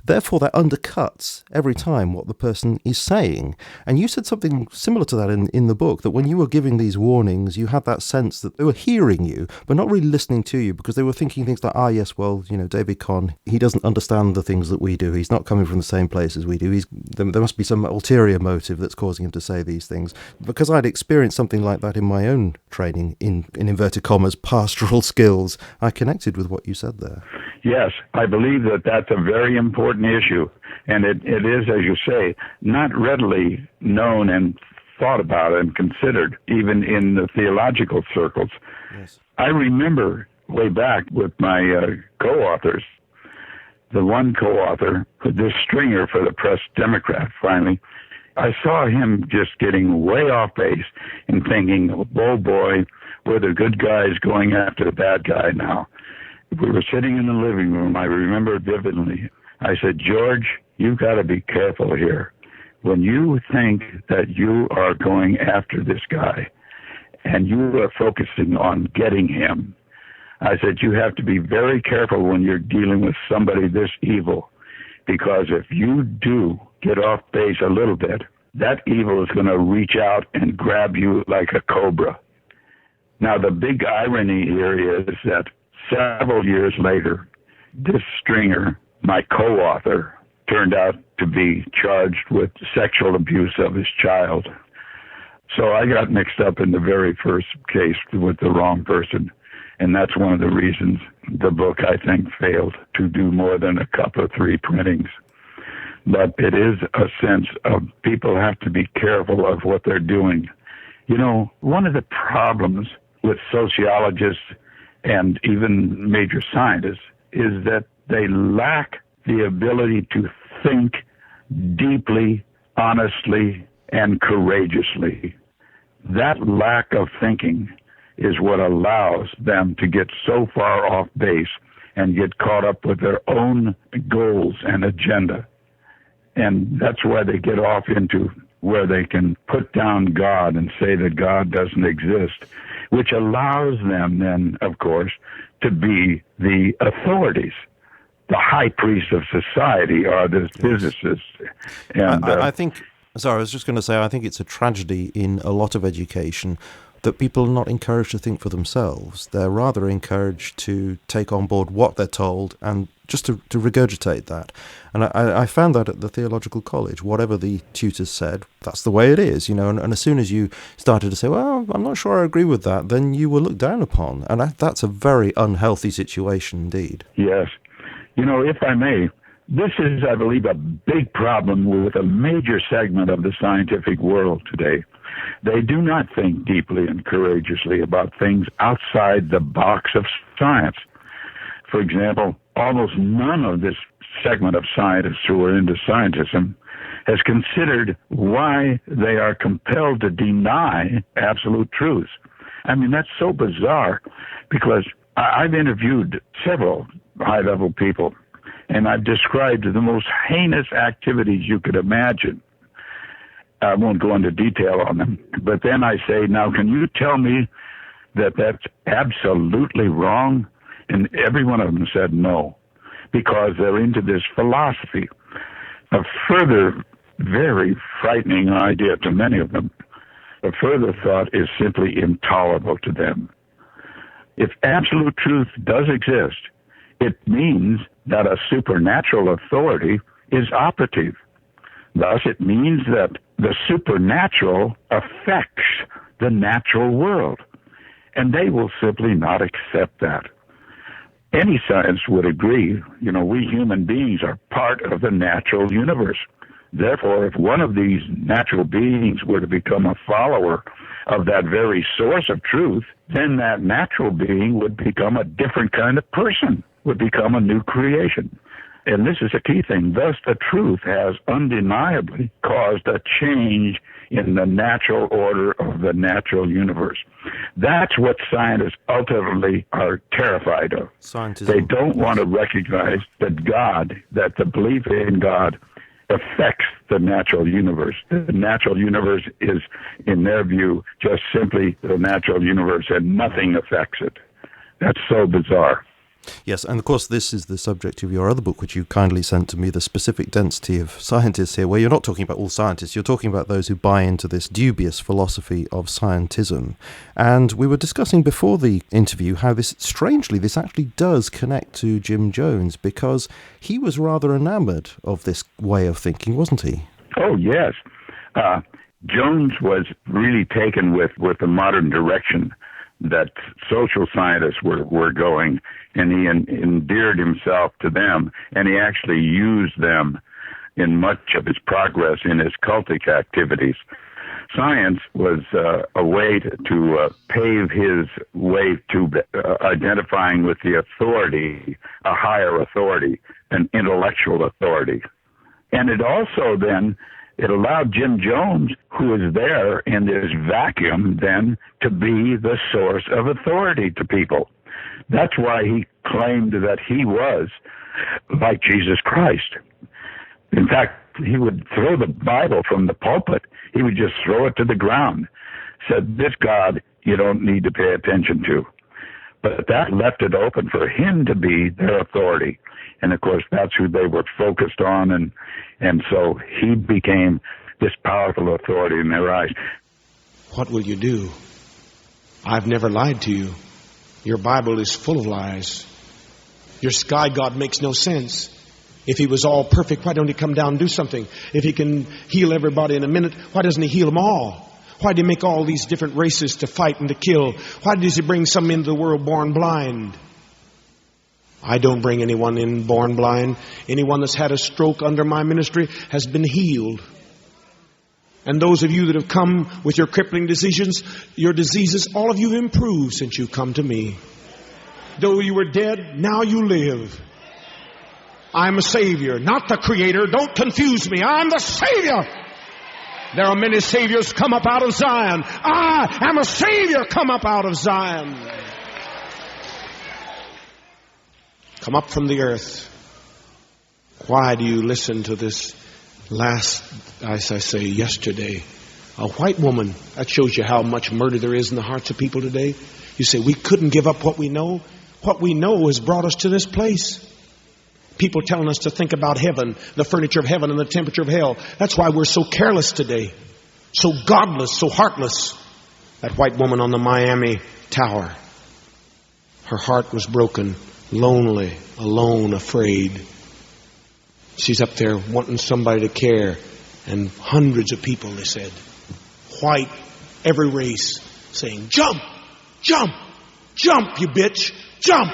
therefore, that undercuts every time what the person is saying. And you said something similar to that in the book, that when you were giving these warnings, you had that sense that they were hearing you, but not really listening to you, because they were thinking things like, yes, well, David Conn, he doesn't understand the things that we do. He's not coming from the same place as we do. There must be some ulterior motive that's causing him to say these things. Because I'd experienced something like that in my own training in inverted commas, pastoral skills, I connected with what you said there. Yes, I believe that that's a very important issue, and it is, as you say, not readily known and thought about and considered, even in the theological circles. Yes. I remember way back with my co-authors, the one co-author, this stringer for the Press Democrat, finally, I saw him just getting way off base and thinking, oh boy, we're the good guys going after the bad guy now. We were sitting in the living room. I remember vividly. I said, George, you've got to be careful here. When you think that you are going after this guy and you are focusing on getting him, I said, you have to be very careful when you're dealing with somebody this evil, because if you do get off base a little bit, that evil is going to reach out and grab you like a cobra. Now, the big irony here is that several years later, this stringer, my co-author, turned out to be charged with sexual abuse of his child. So I got mixed up in the very first case with the wrong person. And that's one of the reasons the book, I think, failed to do more than a couple of 3 printings. But it is a sense of people have to be careful of what they're doing. One of the problems with sociologists and even major scientists is that they lack the ability to think deeply, honestly, and courageously. That lack of thinking is what allows them to get so far off base and get caught up with their own goals and agenda. And that's why they get off into where they can put down God and say that God doesn't exist, which allows them then, of course, to be the authorities. The high priest of society are the physicists. And I think, I was just going to say, I think it's a tragedy in a lot of education that people are not encouraged to think for themselves. They're rather encouraged to take on board what they're told and just to regurgitate that. And I found that at the Theological College. Whatever the tutors said, that's the way it is, and as soon as you started to say, well, I'm not sure I agree with that, then you were looked down upon. And that's a very unhealthy situation indeed. Yes. If I may, this is, I believe, a big problem with a major segment of the scientific world today. They do not think deeply and courageously about things outside the box of science. For example, almost none of this segment of scientists who are into scientism has considered why they are compelled to deny absolute truths. I mean, that's so bizarre, because I've interviewed several high-level people, and I've described the most heinous activities you could imagine. I won't go into detail on them, but then I say, now, can you tell me that that's absolutely wrong? And every one of them said no, because they're into this philosophy. A further very frightening idea to many of them. A further thought is simply intolerable to them. If absolute truth does exist, it means that a supernatural authority is operative. Thus, it means that the supernatural affects the natural world, and they will simply not accept that. any science would agree, we human beings are part of the natural universe. Therefore, if one of these natural beings were to become a follower of that very source of truth, then that natural being would become a different kind of person, would become a new creation. And this is a key thing. Thus, the truth has undeniably caused a change in the natural order of the natural universe. That's what scientists ultimately are terrified of. Scientism. They don't want to recognize that the belief in God affects the natural universe. The natural universe is, in their view, just simply the natural universe, and nothing affects it. That's so bizarre. Yes, and of course this is the subject of your other book, which you kindly sent to me, The Specific Density of Scientists here, where you're not talking about all scientists, you're talking about those who buy into this dubious philosophy of scientism. And we were discussing before the interview how this actually does connect to Jim Jones, because he was rather enamored of this way of thinking, wasn't he? Oh, yes. Jones was really taken with the modern direction that social scientists were going, and he endeared himself to them, and he actually used them in much of his progress in his cultic activities. Science was a way to pave his way to identifying with the authority, a higher authority, an intellectual authority. And it also then it allowed Jim Jones, who is there in this vacuum, then to be the source of authority to people. That's why he claimed that he was like Jesus Christ. In fact, he would throw the Bible from the pulpit. He would just throw it to the ground. Said, this God you don't need to pay attention to. But that left it open for him to be their authority. And, of course, that's who they were focused on, and so he became this powerful authority in their eyes. What will you do? I've never lied to you. Your Bible is full of lies. Your sky God makes no sense. If he was all perfect, why don't he come down and do something? If he can heal everybody in a minute, why doesn't he heal them all? Why did he make all these different races to fight and to kill? Why does he bring some into the world born blind? I don't bring anyone in born blind. Anyone that's had a stroke under my ministry has been healed. And those of you that have come with your crippling diseases, all of you have improved since you come to me. Though you were dead, now you live. I'm a Savior, not the Creator. Don't confuse me. I'm the Savior. There are many Saviors come up out of Zion. I am a Savior come up out of Zion. Come up from the earth. Why do you listen to this last, as I say, yesterday? A white woman. That shows you how much murder there is in the hearts of people today. You say, we couldn't give up what we know. What we know has brought us to this place. People telling us to think about heaven, the furniture of heaven and the temperature of hell. That's why we're so careless today. So godless, so heartless. That white woman on the Miami tower. Her heart was broken. Lonely, alone, afraid. She's up there wanting somebody to care. And hundreds of people, they said, white, every race, saying, jump, jump, jump, you bitch, jump.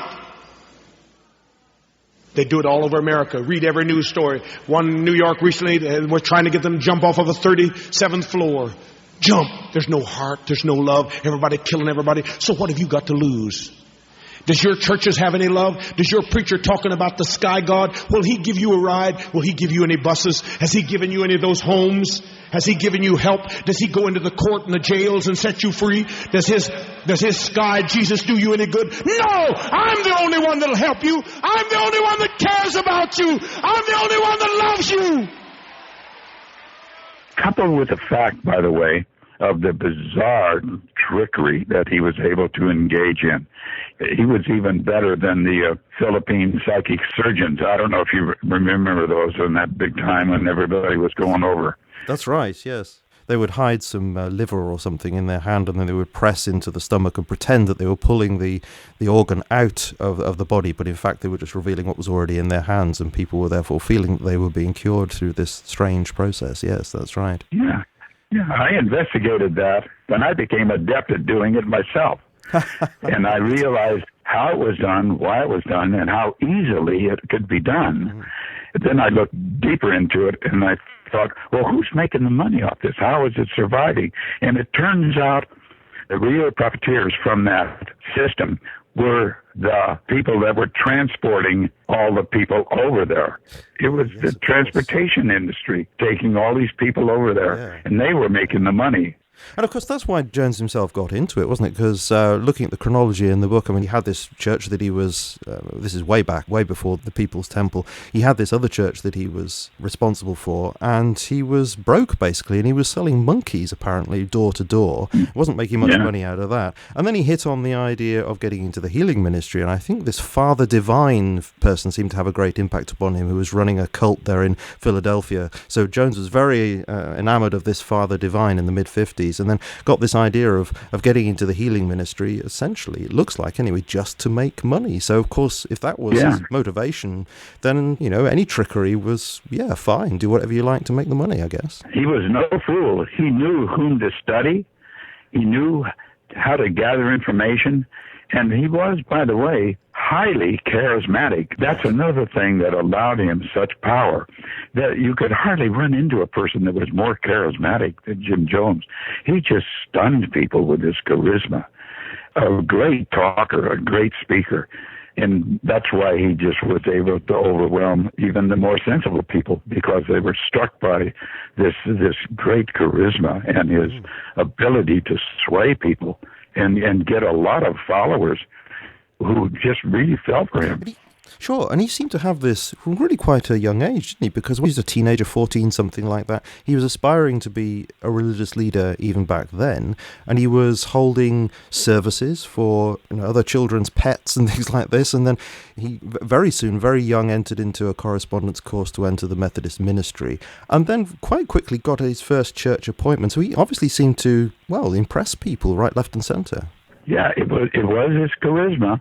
They do it all over America. Read every news story. One in New York recently, we're trying to get them to jump off of a 37th floor. Jump. There's no heart. There's no love. Everybody killing everybody. So what have you got to lose? Does your churches have any love? Does your preacher talking about the sky God? Will he give you a ride? Will he give you any buses? Has he given you any of those homes? Has he given you help? Does he go into the court and the jails and set you free? Does his sky Jesus do you any good? No! I'm the only one that'll help you. I'm the only one that cares about you. I'm the only one that loves you. Coupled with the fact, by the way, of the bizarre trickery that he was able to engage in. He was even better than the Philippine psychic surgeons. I don't know if you remember those in that big time when everybody was going over. That's right, yes. They would hide some liver or something in their hand, and then they would press into the stomach and pretend that they were pulling the organ out of the body, but in fact they were just revealing what was already in their hands, and people were therefore feeling that they were being cured through this strange process. Yes, that's right. Yeah, I investigated that, and I became adept at doing it myself. And I realized how it was done, why it was done, and how easily it could be done. Then I looked deeper into it, and I thought, well, who's making the money off this? How is it surviving? And it turns out the real profiteers from that system were the people that were transporting all the people over there. It was the transportation industry taking all these people over there, and they were making the money. And of course, that's why Jones himself got into it, wasn't it? Because looking at the chronology in the book, I mean, he had this church that he was, this is way back, way before the People's Temple. He had this other church that he was responsible for, and he was broke, basically, and he was selling monkeys, apparently, door to door. Wasn't making much money out of that. And then he hit on the idea of getting into the healing ministry, and I think this Father Divine person seemed to have a great impact upon him, who was running a cult there in Philadelphia. So Jones was very enamored of this Father Divine in the mid-50s, and then got this idea of getting into the healing ministry, essentially, it looks like anyway, just to make money. So, of course, if that was his motivation, then, you know, any trickery was, fine, do whatever you like to make the money, I guess. He was no fool. He knew whom to study. He knew how to gather information. And he was, by the way, highly charismatic. That's another thing that allowed him such power, that you could hardly run into a person that was more charismatic than Jim Jones. He just stunned people with his charisma. A great talker, a great speaker. And that's why he just was able to overwhelm even the more sensible people, because they were struck by this great charisma and his ability to sway people and get a lot of followers who just really fell for him. Sure, and he seemed to have this from really quite a young age, didn't he? Because when he was a teenager, 14, something like that, he was aspiring to be a religious leader even back then, and he was holding services for other children's pets and things like this, and then he very soon, very young, entered into a correspondence course to enter the Methodist ministry, and then quite quickly got his first church appointment. So he obviously seemed to, impress people right, left and centre. Yeah, it was his charisma,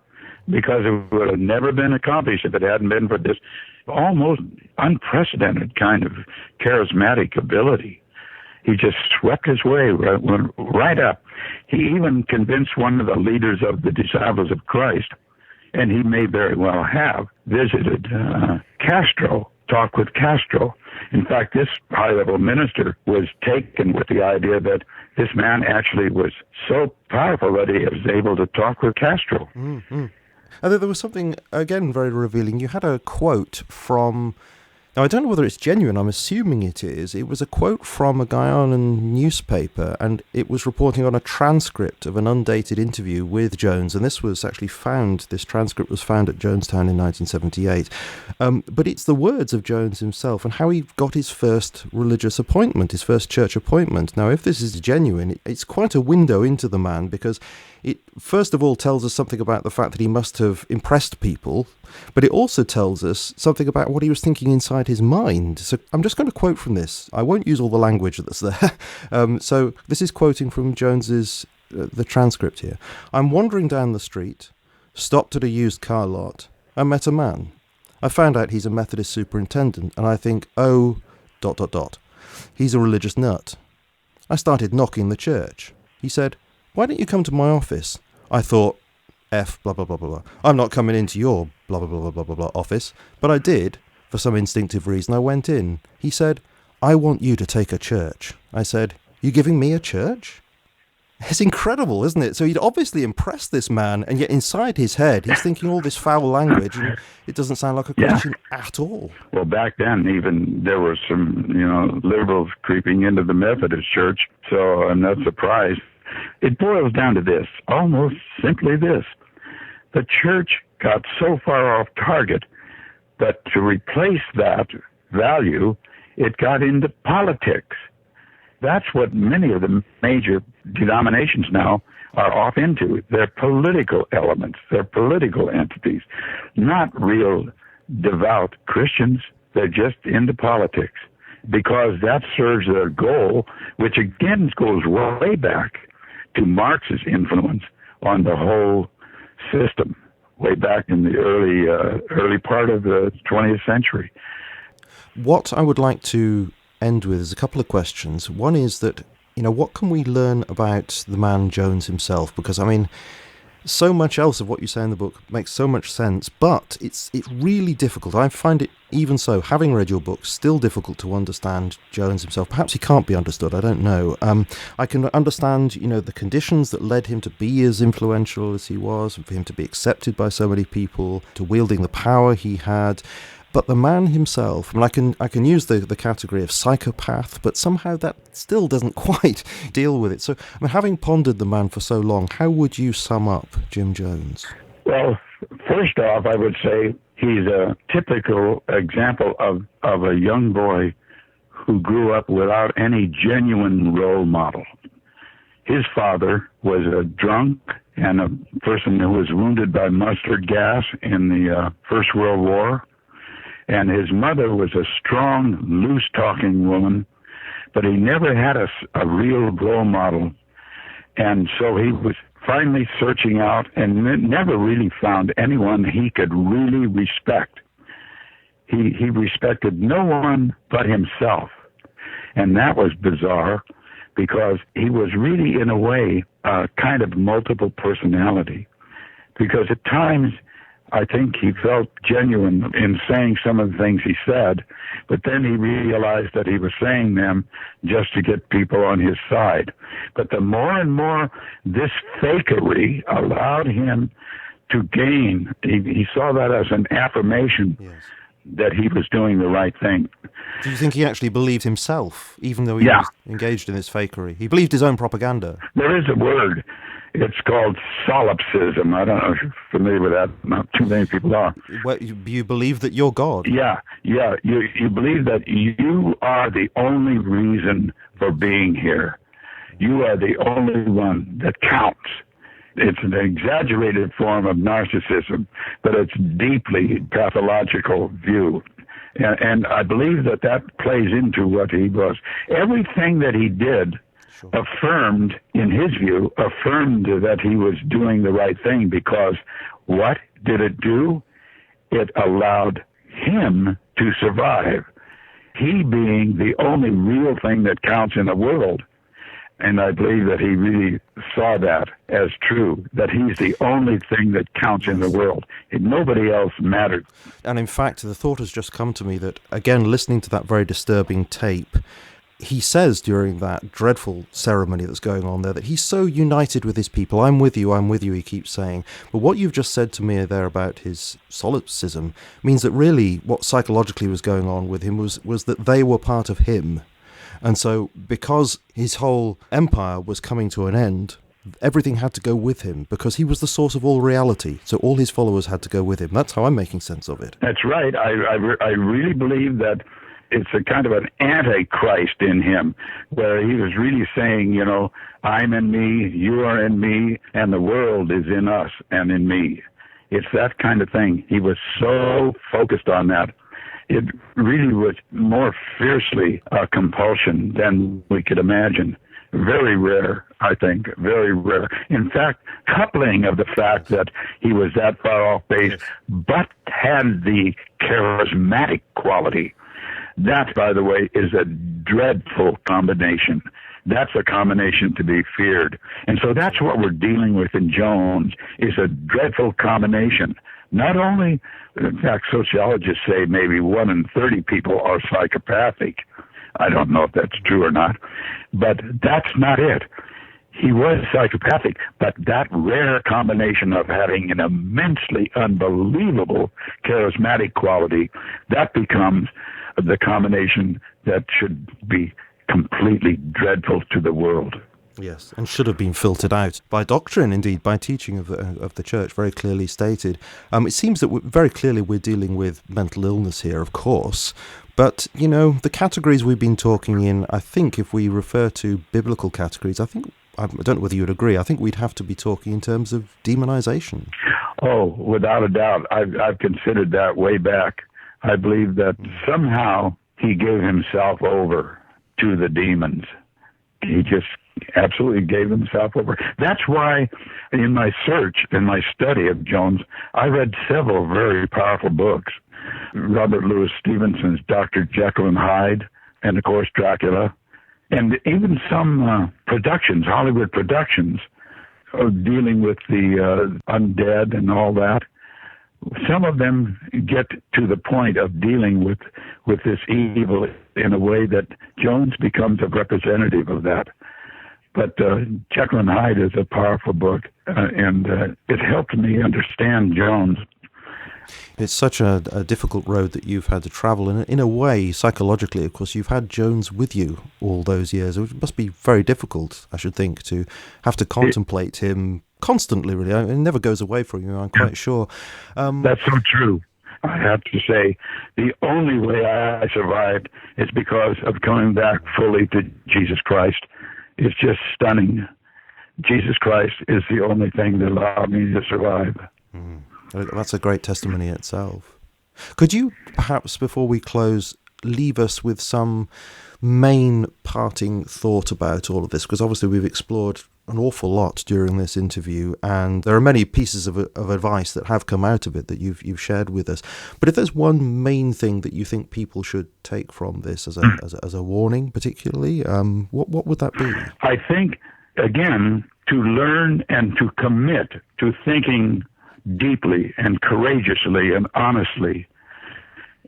because it would have never been accomplished if it hadn't been for this almost unprecedented kind of charismatic ability. He just swept his way right up. He even convinced one of the leaders of the Disciples of Christ, and he may very well have visited Castro, talked with Castro. In fact, this high-level minister was taken with the idea that this man actually was so powerful that he was able to talk with Castro. Mm-hmm. And there was something, again, very revealing. You had a quote from, now I don't know whether it's genuine, I'm assuming it is. It was a quote from a Guyanan newspaper, and it was reporting on a transcript of an undated interview with Jones, and this transcript was found at Jonestown in 1978. But it's the words of Jones himself and how he got his first religious appointment, his first church appointment. Now, if this is genuine, it's quite a window into the man, because it first of all tells us something about the fact that he must have impressed people, but it also tells us something about what he was thinking inside his mind. So I'm just going to quote from this. I won't use all the language that's there. So this is quoting from Jones's the transcript here. I'm wandering down the street, stopped at a used car lot, and met a man. I found out he's a Methodist superintendent, and I think, he's a religious nut. I started knocking the church. He said, "Why don't you come to my office?" I thought, F, blah, blah, blah, blah, blah. I'm not coming into your blah, blah, blah, blah, blah, blah office. But I did. For some instinctive reason, I went in. He said, "I want you to take a church." I said, "You giving me a church?" It's incredible, isn't it? So he'd obviously impressed this man, and yet inside his head, he's thinking all this foul language, and it doesn't sound like a Christian at all. Well, back then, even there were some, liberals creeping into the Methodist church, so I'm not surprised. It boils down to this, almost simply this. The church got so far off target that to replace that value, it got into politics. That's what many of the major denominations now are off into. They're political elements. They're political entities, not real devout Christians. They're just into politics because that serves their goal, which again goes way back to Marx's influence on the whole system, way back in the early part of the 20th century. What I would like to end with is a couple of questions. One is that, what can we learn about the man Jones himself? Because, So much else of what you say in the book makes so much sense, but it's really difficult. I find it, even so, having read your book, still difficult to understand Jones himself. Perhaps he can't be understood, I don't know. I can understand, the conditions that led him to be as influential as he was, and for him to be accepted by so many people, to wielding the power he had. But the man himself, I can use the category of psychopath, but somehow that still doesn't quite deal with it. So, having pondered the man for so long, how would you sum up Jim Jones? Well, first off, I would say he's a typical example of a young boy who grew up without any genuine role model. His father was a drunk and a person who was wounded by mustard gas in the First World War. And his mother was a strong, loose-talking woman, but he never had a real role model. And so he was finally searching out and never really found anyone he could really respect. He respected no one but himself. And that was bizarre because he was really, in a way, a kind of multiple personality. Because at times, I think he felt genuine in saying some of the things he said, but then he realized that he was saying them just to get people on his side. But the more and more this fakery allowed him to gain, he saw that as an affirmation that he was doing the right thing. Do you think he actually believed himself, even though he was engaged in this fakery? He believed his own propaganda. There is a word. It's called solipsism. I don't know if you're familiar with that. Not too many people are. You believe that you're God? Yeah. You believe that you are the only reason for being here. You are the only one that counts. It's an exaggerated form of narcissism, but it's deeply pathological view. And I believe that plays into what he was. Everything that he did affirmed, in his view, that he was doing the right thing, because what did it do? It allowed him to survive, he being the only real thing that counts in the world. And I believe that he really saw that as true, that he's the only thing that counts in the world. Nobody else mattered. And in fact, the thought has just come to me that, again, listening to that very disturbing tape, he says during that dreadful ceremony that's going on there that he's so united with his people. I'm with you, he keeps saying. But what you've just said to me there about his solipsism means that really what psychologically was going on with him was that they were part of him. And so because his whole empire was coming to an end, everything had to go with him because he was the source of all reality. So all his followers had to go with him. That's how I'm making sense of it. That's right. I really believe that it's a kind of an antichrist in him, where he was really saying, I'm in me, you are in me, and the world is in us and in me. It's that kind of thing. He was so focused on that. It really was more fiercely a compulsion than we could imagine. Very rare, I think, very rare. In fact, coupling of the fact that he was that far off base, but had the charismatic quality. That, by the way, is a dreadful combination. That's a combination to be feared. And so that's what we're dealing with in Jones, is a dreadful combination. Not only, in fact, sociologists say maybe 1 in 30 people are psychopathic. I don't know if that's true or not, but that's not it. He was psychopathic, but that rare combination of having an immensely unbelievable charismatic quality, that becomes the combination that should be completely dreadful to the world. Yes, and should have been filtered out by doctrine, indeed, by teaching of the church, very clearly stated. It seems that very clearly we're dealing with mental illness here, of course, but, the categories we've been talking in, I think if we refer to biblical categories, I don't know whether you would agree, I think we'd have to be talking in terms of demonization. Oh, without a doubt. I've considered that way back. I believe that somehow he gave himself over to the demons. He just absolutely gave himself over. That's why in my search, in my study of Jones, I read several very powerful books. Robert Louis Stevenson's Dr. Jekyll and Hyde, and of course Dracula, and even some productions, Hollywood productions, dealing with the undead and all that. Some of them get to the point of dealing with this evil in a way that Jones becomes a representative of that. But Jekyll and Hyde is a powerful book, and it helped me understand Jones. It's such a difficult road that you've had to travel. And in a way, psychologically, of course, you've had Jones with you all those years. It must be very difficult, I should think, to have to contemplate him constantly, really. It never goes away from you, I'm quite sure. That's so true. I have to say, the only way I survived is because of coming back fully to Jesus Christ. It's just stunning. Jesus Christ is the only thing that allowed me to survive. That's a great testimony itself. Could you perhaps, before we close, leave us with some main parting thought about all of this? Because obviously we've explored an awful lot during this interview, and there are many pieces of advice that have come out of it that you've shared with us. But if there's one main thing that you think people should take from this as a warning, particularly, what would that be? I think, again, to learn and to commit to thinking deeply and courageously and honestly,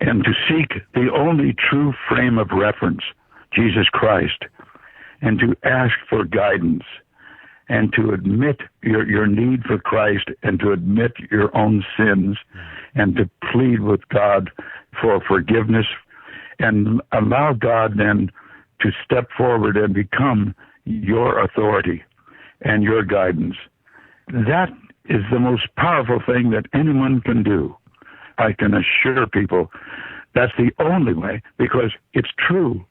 and to seek the only true frame of reference, Jesus Christ, and to ask for guidance, and to admit your need for Christ, and to admit your own sins, and to plead with God for forgiveness, and allow God then to step forward and become your authority and your guidance. That is the most powerful thing that anyone can do. I can assure people that's the only way, because it's true.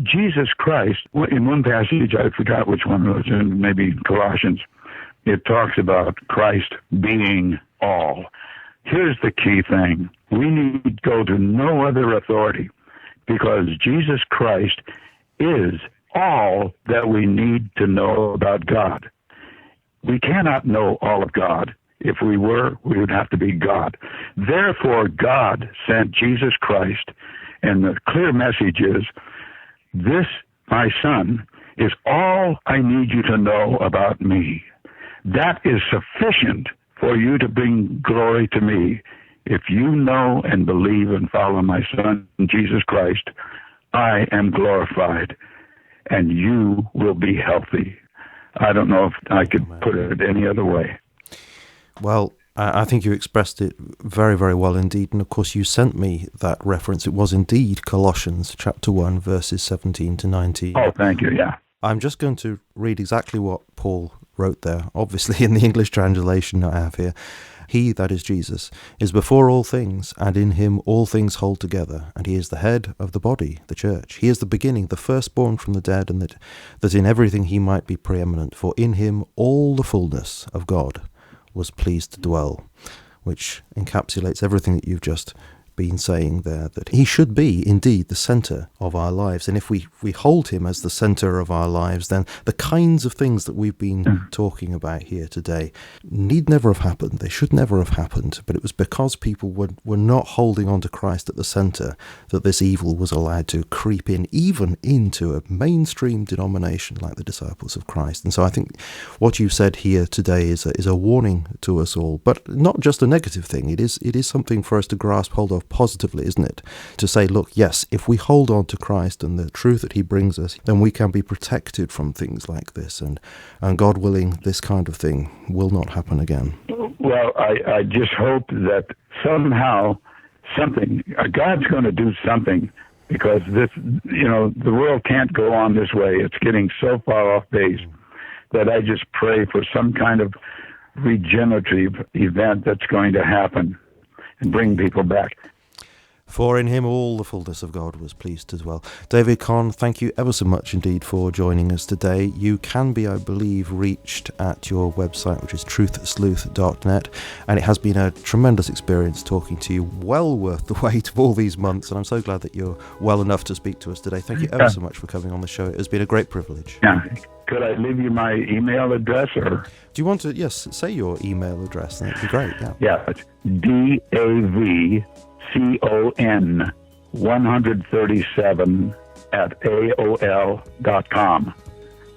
Jesus Christ, in one passage, I forgot which one it was, in maybe Colossians, it talks about Christ being all. Here's the key thing. We need to go to no other authority, because Jesus Christ is all that we need to know about God. We cannot know all of God. If we were, we would have to be God. Therefore, God sent Jesus Christ, and the clear message is, this, my son, is all I need you to know about me. That is sufficient for you to bring glory to me. If you know and believe and follow my son, Jesus Christ, I am glorified, and you will be healthy. I don't know if I could put it any other way. Well, I think you expressed it very, very well indeed. And of course, you sent me that reference. It was indeed Colossians chapter 1, verses 17 to 19. Oh, thank you, yeah. I'm just going to read exactly what Paul wrote there, obviously in the English translation I have here. He, that is Jesus, is before all things, and in him all things hold together, and he is the head of the body, the church. He is the beginning, the firstborn from the dead, and that in everything he might be preeminent. For in him all the fullness of God was pleased to dwell, which encapsulates everything that you've just been saying there, that he should be indeed the centre of our lives. And if we hold him as the centre of our lives, then the kinds of things that we've been talking about here today need never have happened. They should never have happened. But it was because people were not holding on to Christ at the centre that this evil was allowed to creep in, even into a mainstream denomination like the Disciples of Christ. And so I think what you said here today is a warning to us all, but not just a negative thing. It is something for us to grasp hold of positively, isn't it? To say, look, yes, if we hold on to Christ and the truth that he brings us, then we can be protected from things like this, and God willing, this kind of thing will not happen again. Well, I just hope that somehow God's going to do something, because this, the world can't go on this way. It's getting so far off base that I just pray for some kind of regenerative event that's going to happen and bring people back. For in him all the fullness of God was pleased to dwell. David Conn, thank you ever so much indeed for joining us today. You can be, I believe, reached at your website, which is truthsleuth.net, and it has been a tremendous experience talking to you, well worth the wait of all these months, and I'm so glad that you're well enough to speak to us today. Thank you ever so much for coming on the show. It has been a great privilege. Yeah. Could I leave you my email address? Or do you want to, yes, say your email address? That'd be great, yeah. Yeah, it's DAVCON137 at AOL.com.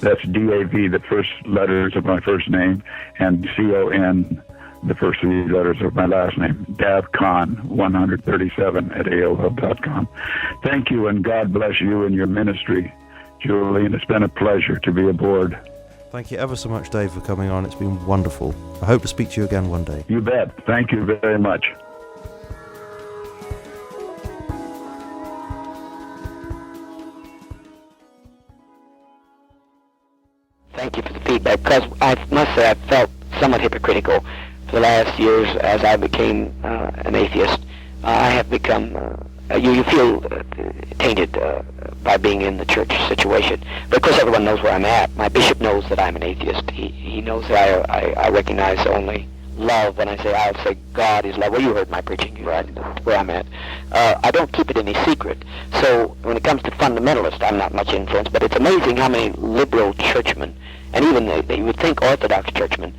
That's D-A-V, the first letters of my first name, and C-O-N, the first three letters of my last name. Conn 137 at AOL.com. Thank you, and God bless you and your ministry, Julian. It's been a pleasure to be aboard. Thank you ever so much, Dave, for coming on. It's been wonderful. I hope to speak to you again one day. You bet. Thank you very much. Thank you for the feedback, because I must say I felt somewhat hypocritical for the last years as I became an atheist. I have become, you feel tainted by being in the church situation. But of course everyone knows where I'm at. My bishop knows that I'm an atheist. He knows that I recognize only love when I say, I'll say God is love. Well, you heard my preaching, right? Where I'm at. I don't keep it any secret. So when it comes to fundamentalists, I'm not much influenced, but it's amazing how many liberal churchmen, and even you would think Orthodox churchmen.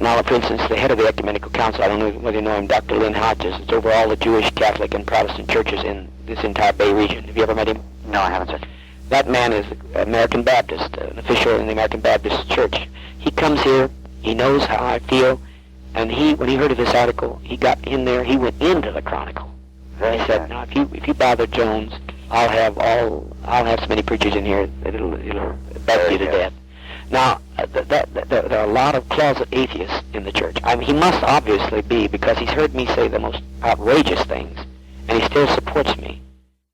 Now, for instance, the head of the Ecumenical Council, I don't know whether you know him, Dr. Lynn Hodges. It's over all the Jewish, Catholic, and Protestant churches in this entire Bay region. Have you ever met him? No, I haven't, sir. That man is American Baptist, an official in the American Baptist Church. He comes here, he knows how I feel, and when he heard of this article, he got in there, he went into the Chronicle. And he said, now, if you bother Jones, I'll have so many preachers in here that it'll bug you to death. Now, there are a lot of closet atheists in the church. I mean, he must obviously be, because he's heard me say the most outrageous things, and he still supports me.